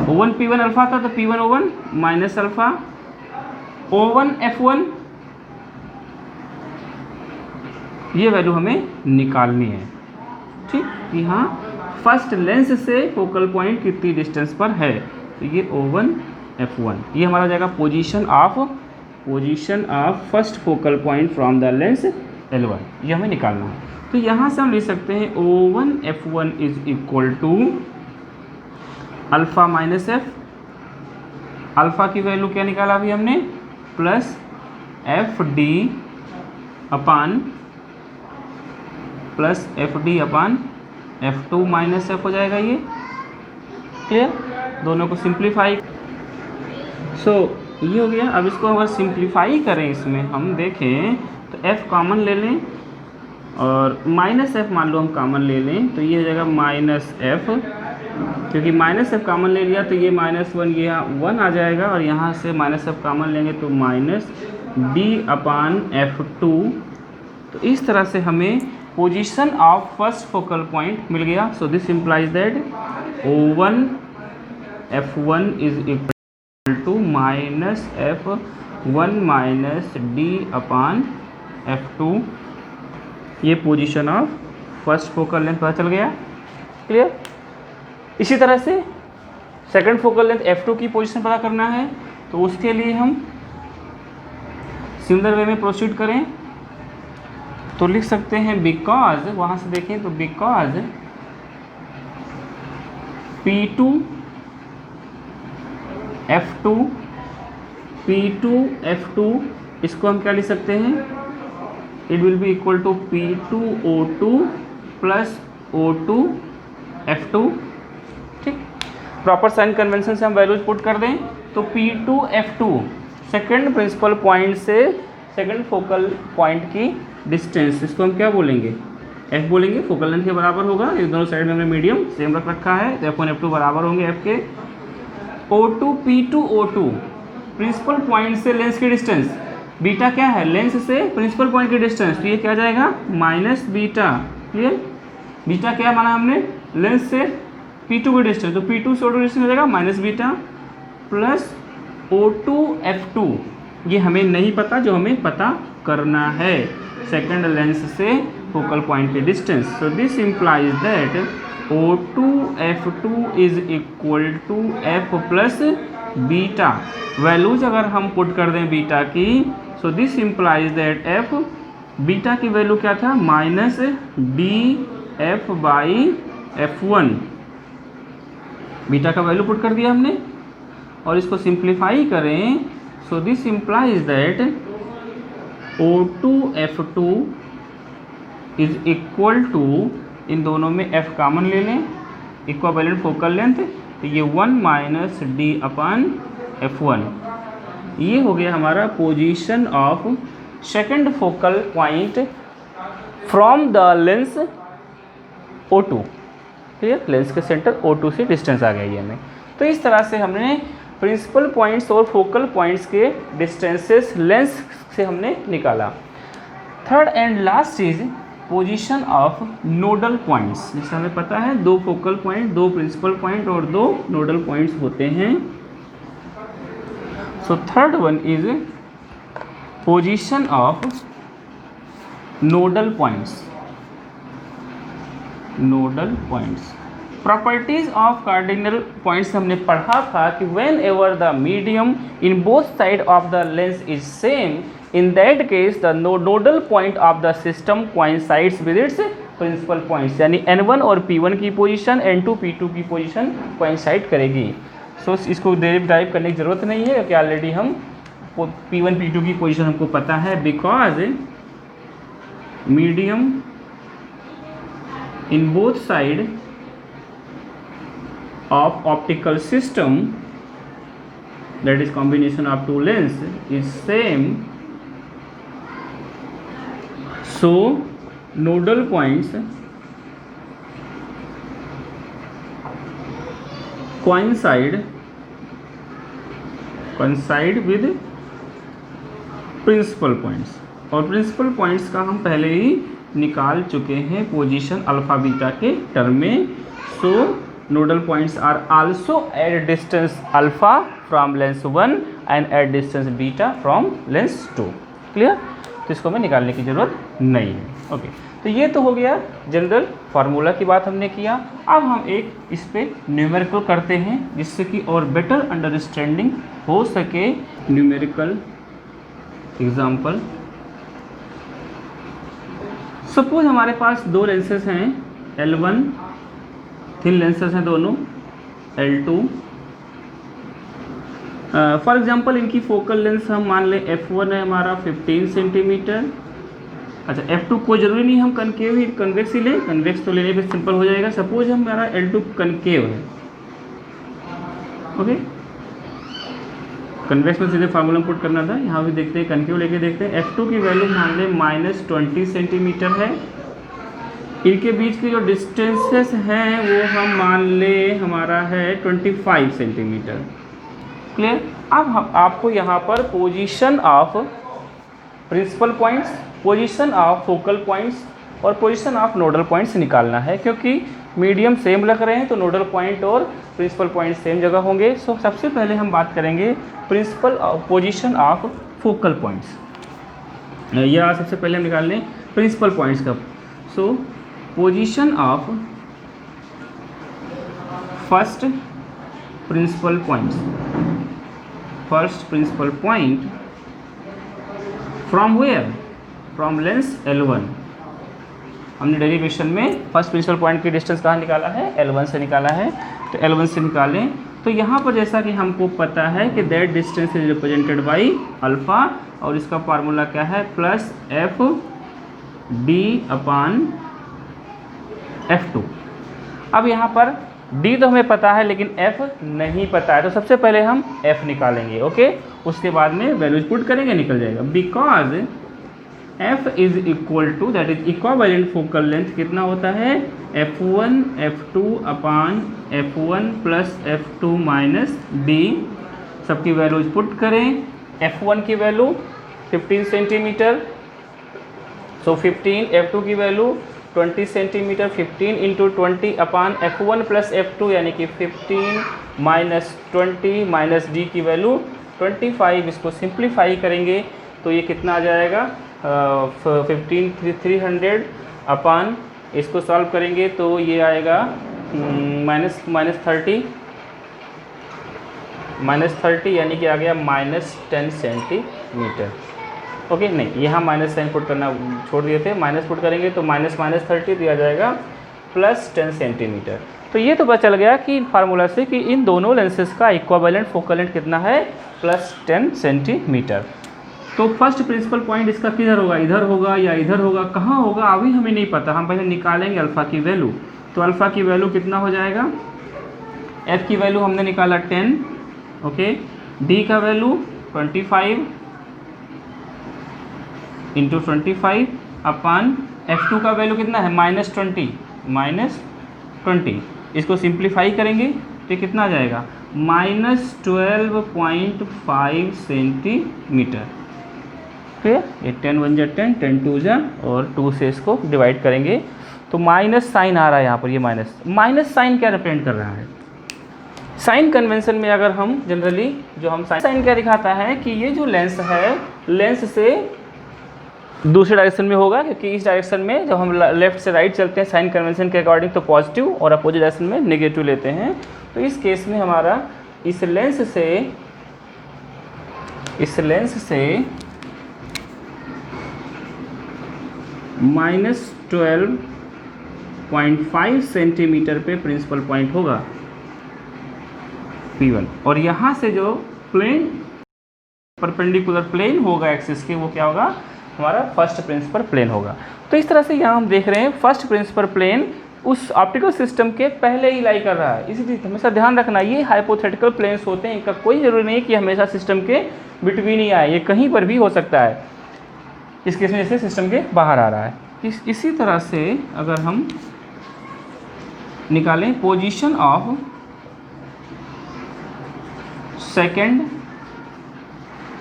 O1 P1 अल्फ़ा था तो P1 O1 minus alpha. O1 F1 ये वैल्यू हमें निकालनी है। ठीक, कि हाँ फर्स्ट लेंस से फोकल पॉइंट कितनी डिस्टेंस पर है, तो ये O1 F1 ये हमारा हो जाएगा position of first focal point from the lens L1, ये हमें निकालना है। तो यहाँ से हम लिख सकते हैं O1 F1 is equal to alpha minus F, alpha की वैल्यू क्या निकाला अभी हमने, plus FD upon plus F D upon F2 minus F हो जाएगा ये। क्लियर? दोनों को सिंप्लीफाई ये हो गया। अब इसको अगर सिंप्लीफाई करें, इसमें हम देखें तो f कॉमन ले लें और माइनस एफ मान लो हम कॉमन ले लें, तो ये हो जाएगा माइनस एफ। क्योंकि माइनस एफ कॉमन ले लिया तो ये -1 ये 1 आ जाएगा, और यहाँ से माइनस एफ कॉमन लेंगे तो माइनस डी अपान F2। तो इस तरह से हमें position of first focal point मिल गया। So this implies that O1 F1 is equal to minus F1 minus D upon F2। ये position of first focal length पता चल गया। क्लियर? इसी तरह से सेकंड फोकल लेंथ F2 की पोजीशन पता करना है, तो उसके लिए हम सिमिलर वे में प्रोसीड करें तो लिख सकते हैं बिकॉज, वहाँ से देखें तो बिकॉज P2 F2 इसको हम क्या लिख सकते हैं, it will be equal to P2 O2 plus O2 F2। ठीक, प्रॉपर साइन कन्वेंशन से हम वैल्यूज पुट कर दें तो P2 F2 second principal point से सेकंड फोकल पॉइंट की डिस्टेंस, इसको हम क्या बोलेंगे, f बोलेंगे, फोकल लेंथ के बराबर होगा। ये दोनों साइड में हमने मीडियम सेम रख रखा है, तो F1 F2 बराबर होंगे f के। O2 P2 O2 principal point से लेंस की डिस्टेंस, बीटा क्या है, लेंस से प्रिंसिपल पॉइंट की डिस्टेंस, तो ये क्या जाएगा माइनस बीटा। क्लियर? बीटा क्या माना हमने, लेंस से P2 की डिस्टेंस, तो P2 से O2 डिस्टेंस हो जाएगा minus beta plus O2 F2। ये हमें नहीं पता, जो हमें पता करना है सेकंड लेंस से फोकल पॉइंट की distance. So this implies that O2 F2 is equal to F plus beta. Values अगर हम पुट कर दें बीटा की, so this implies that F beta की वैल्यू क्या था, minus D F by F1। Beta का वैल्यू पुट कर दिया हमने, और इसको सिंप्लीफाई करें, so this implies that O2 F2 is equal to, इन दोनों में f कॉमन ले लें, इक्विवेलेंट फोकल लेंथ, तो ये 1 माइनस डी अपान F1। ये हो गया हमारा position of second focal point from the lens O2। Clear? Lens के सेंटर O2 से डिस्टेंस आ गया ये हमें। तो इस तरह से हमने प्रिंसिपल पॉइंट्स और फोकल पॉइंट्स के डिस्टेंसेस लेंस से हमने निकाला। Third and last is position of nodal points. जैसे हमें पता है 2 फोकल पॉइंट, 2 प्रिंसिपल पॉइंट और 2 नोडल पॉइंट्स होते हैं। So third one is position of nodal points. Nodal points, properties of cardinal points हमने पढ़ा था कि when ever the medium in both side of the lens is same, in that case the nodal point of the system coincides with its principal points। यानी N1 और P1 की position N2 P2 की position coincide करेगी। सो इसको डेरिव करने की ज़रूरत नहीं है, क्योंकि ऑलरेडी हम P1 P2 की पोजीशन हमको पता है। Because medium in both side of optical system, that is combination of two lens, is same, so nodal points coincide with principal points. और प्रिंसिपल पॉइंट्स का हम पहले ही निकाल चुके हैं पोजीशन अल्फा बीटा के टर्म में। So nodal points are also at distance alpha from lens 1 and at distance beta from lens 2। Clear? तो इसको हमें निकालने की ज़रूरत नहीं है। ओके, तो ये तो हो गया जनरल फार्मूला की बात हमने किया। अब हम एक इस पे न्यूमेरिकल करते हैं, जिससे कि और बेटर अंडरस्टैंडिंग हो सके। न्यूमेरिकल एग्जाम्पल, सपोज हमारे पास 2 लेंसेज हैं L1, थिन लेंसेज हैं दोनों L2। फॉर एग्जांपल इनकी फोकल लेंथ हम मान लें F1 है हमारा 15 सेंटीमीटर अच्छा F2 कोई ज़रूरी नहीं हम कनकेव ही कन्वेक्स ही लें, कन्वेक्स तो लेने पे सिंपल हो जाएगा। सपोज हमारा L2 कनकेव है, ओके, कन्वेक्स में सीधे फार्मूला पुट करना था, यहाँ भी देखते हैं कनकेव लेके देखते हैं। F2 की वैल्यू मान लें -20 सेंटीमीटर है। इनके बीच की जो डिस्टेंसेस हैं वो हम मान ले हमारा है 25 सेंटीमीटर। क्लियर। अब हम आपको यहाँ पर position of principal points, position of focal points और पोजीशन ऑफ नोडल पॉइंट्स निकालना है, क्योंकि मीडियम सेम लग रहे हैं तो नोडल पॉइंट और प्रिंसिपल पॉइंट सेम जगह होंगे। सो सबसे पहले हम बात करेंगे principal position of focal points, या सबसे पहले हम निकाल लें प्रिंसिपल पॉइंट्स का। So position of first principal points, first principal point from where, from lens L1। हमने डेरिवेशन में फर्स्ट प्रिंसिपल पॉइंट की डिस्टेंस कहाँ निकाला है, L1 से निकाला है। तो L1 से निकालें तो यहाँ पर जैसा कि हमको पता है कि that distance is represented by alpha, और इसका फार्मूला क्या है plus F D upon F2। अब यहाँ पर D तो हमें पता है लेकिन F नहीं पता है, तो सबसे पहले हम F निकालेंगे, ओके। उसके बाद में वैल्यूज पुट करेंगे, निकल जाएगा। Because F is equal to, that is equivalent focal length कितना होता है, F1 F2 upon F1 plus F2 minus D। सबकी वैल्यूज पुट करें। F1 की वैल्यू 15 सेंटीमीटर, सो 15, F2 की वैल्यू 20 सेंटीमीटर, 15 इंटू 20 अपान F1 प्लस F2 यानी कि 15 माइनस 20 माइनस D की वैल्यू 25। इसको सिंप्लीफाई करेंगे तो ये कितना आ जाएगा 300 अपान, इसको सॉल्व करेंगे तो ये आएगा माइनस 30 यानी कि आ गया -10 सेंटीमीटर, ओके। नहीं, यहाँ माइनस साइन पुट करना छोड़ दिए थे, माइनस पुट करेंगे तो -30 दिया जाएगा +10 सेंटीमीटर। तो ये तो पता चल गया कि फार्मूला से कि इन दोनों लेंसेज का इक्विवेलेंट फोकल लेंथ कितना है, +10 सेंटीमीटर। तो फर्स्ट प्रिंसिपल पॉइंट इसका किधर होगा, इधर होगा या इधर होगा, कहाँ होगा अभी हमें नहीं पता। हम पहले निकालेंगे अल्फ़ा की वैल्यू। तो अल्फ़ा की वैल्यू कितना हो जाएगा, एफ की वैल्यू हमने निकाला 10, ओके। डी का वैल्यू 25 इंटू 25 अपान F2 का वैल्यू कितना है -20। इसको सिंप्लीफाई करेंगे तो कितना आ जाएगा -12.5 सेंटीमीटर। फिर ये 10 1 जा 10, 10 2 जा, और 2 से इसको डिवाइड करेंगे तो माइनस साइन आ रहा है यहाँ पर। ये माइनस साइन क्या रिप्रेजेंट कर रहा है, साइन कन्वेंशन में अगर हम जनरली जो हम साइन क्या दिखाता है कि ये जो लेंस है, लेंस से दूसरे डायरेक्शन में होगा, क्योंकि इस डायरेक्शन में जब हम लेफ्ट से राइट चलते हैं साइन कन्वेंशन के अकॉर्डिंग तो पॉजिटिव, और अपोजिट डायरेक्शन में नेगेटिव लेते हैं। तो इस केस में हमारा इस लेंस से -12.5 सेंटीमीटर पे प्रिंसिपल पॉइंट होगा P1, और यहाँ से जो प्लेन परपेंडिकुलर प्लेन होगा एक्सिस के, वो क्या होगा हमारा फर्स्ट प्रिंसिपल प्लेन होगा। तो इस तरह से यहाँ हम देख रहे हैं फर्स्ट प्रिंसिपल प्लेन उस ऑप्टिकल सिस्टम के पहले ही लाई कर रहा है। इसी चीज़ हमेशा ध्यान रखना, ये हाइपोथेटिकल प्लेन्स होते हैं, इनका कोई ज़रूरी नहीं कि हमेशा सिस्टम के बिटवीन ही आए, ये कहीं पर भी हो सकता है। इस केस में जैसे सिस्टम के बाहर आ रहा है। इसी तरह से अगर हम निकालें position of second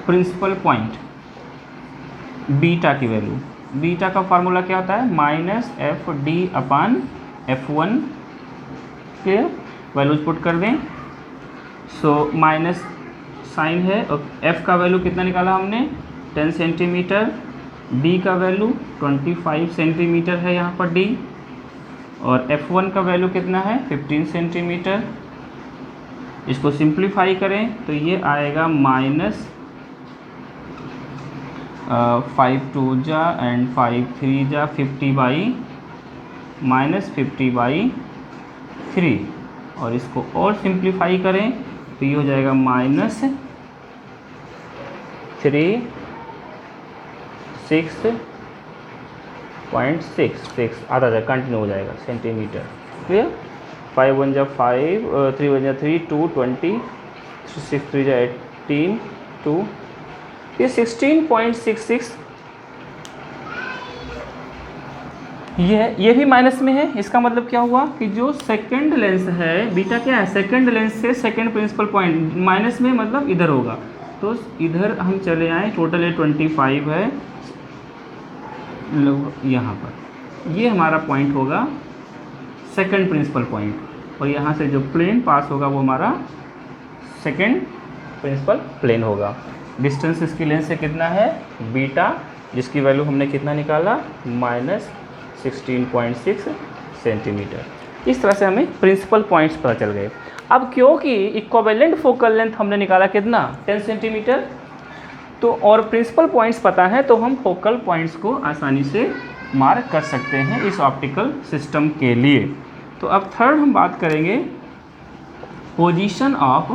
principal point beta की वैल्यू, बीटा का फार्मूला क्या होता है -FD अपान F1 के वैल्यूज पुट कर दें। सो माइनस साइन है, और F का वैल्यू कितना निकाला हमने 10 सेंटीमीटर, D का वैल्यू 25 सेंटीमीटर है यहाँ पर D, और F1 का वैल्यू कितना है 15 सेंटीमीटर। इसको सिंप्लीफाई करें तो ये आएगा -5 2 जा एंड 5 3 जा 50/-3, और इसको और सिंप्लीफाई करें तो ये हो जाएगा -3 6 16.66 आता जाए, कंटिन्यू हो जाएगा सेंटीमीटर। क्लियर? 5 1 जा 5, 3 1 जा 3, 2 20, 6 3 जा 18, 2, ये 16.66, ये भी माइनस में है। इसका मतलब क्या हुआ कि जो सेकंड लेंस है, बीटा क्या है, सेकंड लेंस से सेकंड प्रिंसिपल पॉइंट माइनस में, मतलब इधर होगा। तो इधर हम चले आए, टोटल ये 25 है यहाँ पर, ये हमारा पॉइंट होगा सेकंड प्रिंसिपल पॉइंट, और यहाँ से जो प्लेन पास होगा वो हमारा सेकंड प्रिंसिपल प्लेन होगा। डिस्टेंस इसकी लेंस से कितना है, बीटा, जिसकी वैल्यू हमने कितना निकाला, -16.6 सेंटीमीटर। इस तरह से हमें प्रिंसिपल पॉइंट्स पता चल गए। अब क्योंकि इक्विवेलेंट फोकल लेंथ हमने निकाला कितना, 10 सेंटीमीटर, तो और प्रिंसिपल पॉइंट्स पता है, तो हम फोकल पॉइंट्स को आसानी से मार्क कर सकते हैं इस ऑप्टिकल सिस्टम के लिए। तो अब थर्ड हम बात करेंगे पोजीशन ऑफ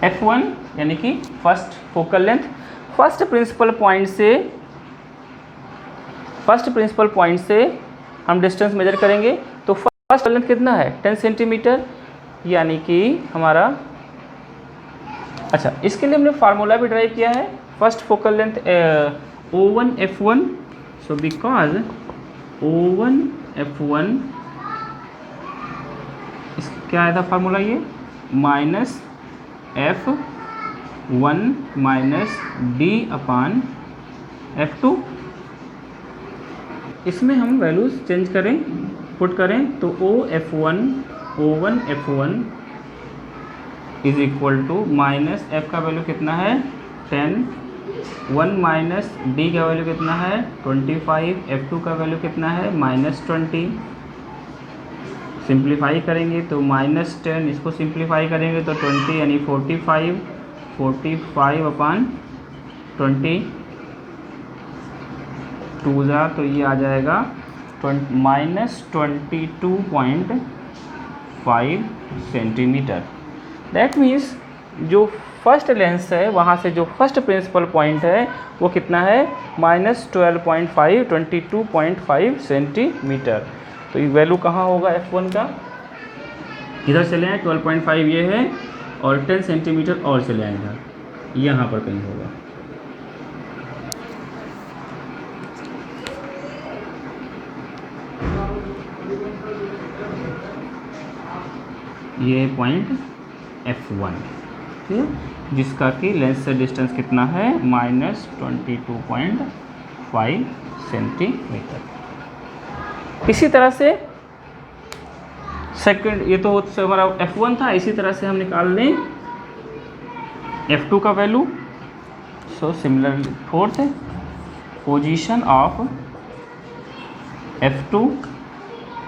F1, यानी कि first focal length. First principal point से हम डिस्टेंस मेजर करेंगे। तो फर्स्ट लेंथ कितना है, 10 सेंटीमीटर, यानी कि हमारा, अच्छा इसके लिए हमने फार्मूला भी ड्राइव किया है। First focal length O1 F1, so because O1 F1 क्या आया था फार्मूला, ये -F1 - D/F2। इसमें हम वैल्यूज चेंज करें, पुट करें, तो O1 F1 is equal to minus F का वैल्यू कितना है, 10, 1 माइनस D का वैल्यू कितना है, 25, F2 का वैल्यू कितना है, -20। सिंप्लीफाई करेंगे तो -10, इसको सिंप्लीफाई करेंगे तो 20, यानी 45 45/20, 2 जा तो ये आ जाएगा -22.5 सेंटीमीटर। दैट मीन्स जो फर्स्ट लेंस है, वहाँ से जो फर्स्ट प्रिंसिपल पॉइंट है वो कितना है, -12.5, 22.5 सेंटीमीटर। तो ये वैल्यू कहाँ होगा F1 का, इधर चले आए, 12.5 ये है, और 10 सेंटीमीटर और चले आए इधर, यहाँ पर कहीं होगा। ये पॉइंट F1, ठीक है, जिसका कि लेंस से डिस्टेंस कितना है, -22.5 सेंटीमीटर। इसी तरह से सेकंड, ये तो हमारा F1 था, इसी तरह से हम निकाल लें F2 का value. So similarly fourth position of F2,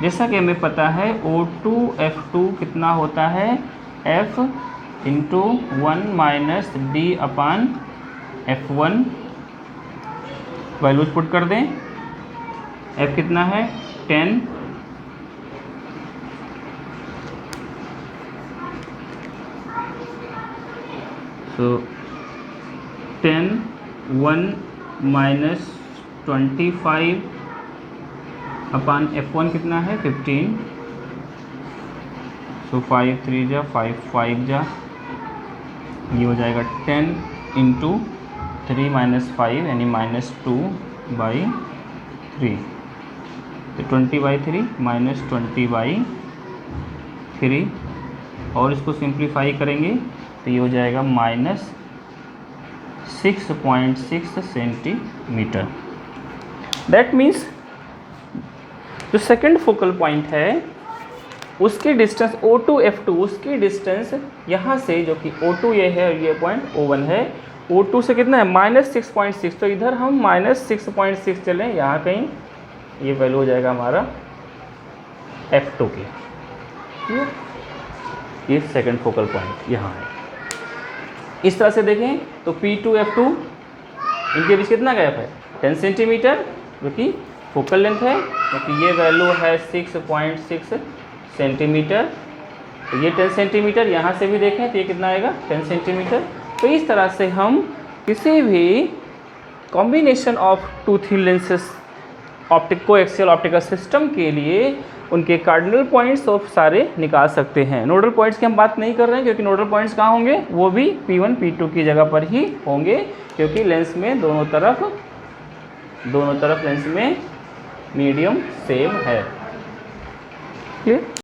जैसा कि हमें पता है O2 F2 कितना होता है, F × 1 - D/F1। वैल्यूज पुट कर दें, F कितना है, 10, सो 10, 1 - 25/F1 कितना है, 15, सो 5 3 जा 5 5 जा, ये हो जाएगा 10 × 3 - 5, यानी -2/3, तो 20/3 -20/3, और इसको सिंप्लीफाई करेंगे तो ये हो जाएगा -6.6 सेंटीमीटर। दैट मीन्स जो सेकंड फोकल पॉइंट है उसकी डिस्टेंस O2 F2, उसकी डिस्टेंस यहाँ से, जो कि O2 ये है और ये पॉइंट O1 है, O2 से कितना है, -6.6, तो इधर हम -6.6 चलें, यहाँ कहीं ये वैल्यू हो जाएगा हमारा F2 के, ये सेकंड फोकल पॉइंट यहाँ है। इस तरह से देखें तो P2 F2 इनके बीच कितना गैप है, 10 सेंटीमीटर, जो कि फोकल लेंथ है, क्योंकि ये वैल्यू है 6.6 सेंटीमीटर, तो ये 10 सेंटीमीटर, यहाँ से भी देखें तो ये कितना आएगा, 10 सेंटीमीटर। तो इस तरह से हम किसी भी combination of 2 thin lenses coaxial optical system के लिए उनके कार्डिनल पॉइंट्स ऑफ सारे निकाल सकते हैं। नोडल पॉइंट्स की हम बात नहीं कर रहे हैं, क्योंकि नोडल पॉइंट्स कहाँ होंगे, वो भी P1 P2 की जगह पर ही होंगे, क्योंकि लेंस में दोनों तरफ लेंस में मीडियम सेम है। क्लियर?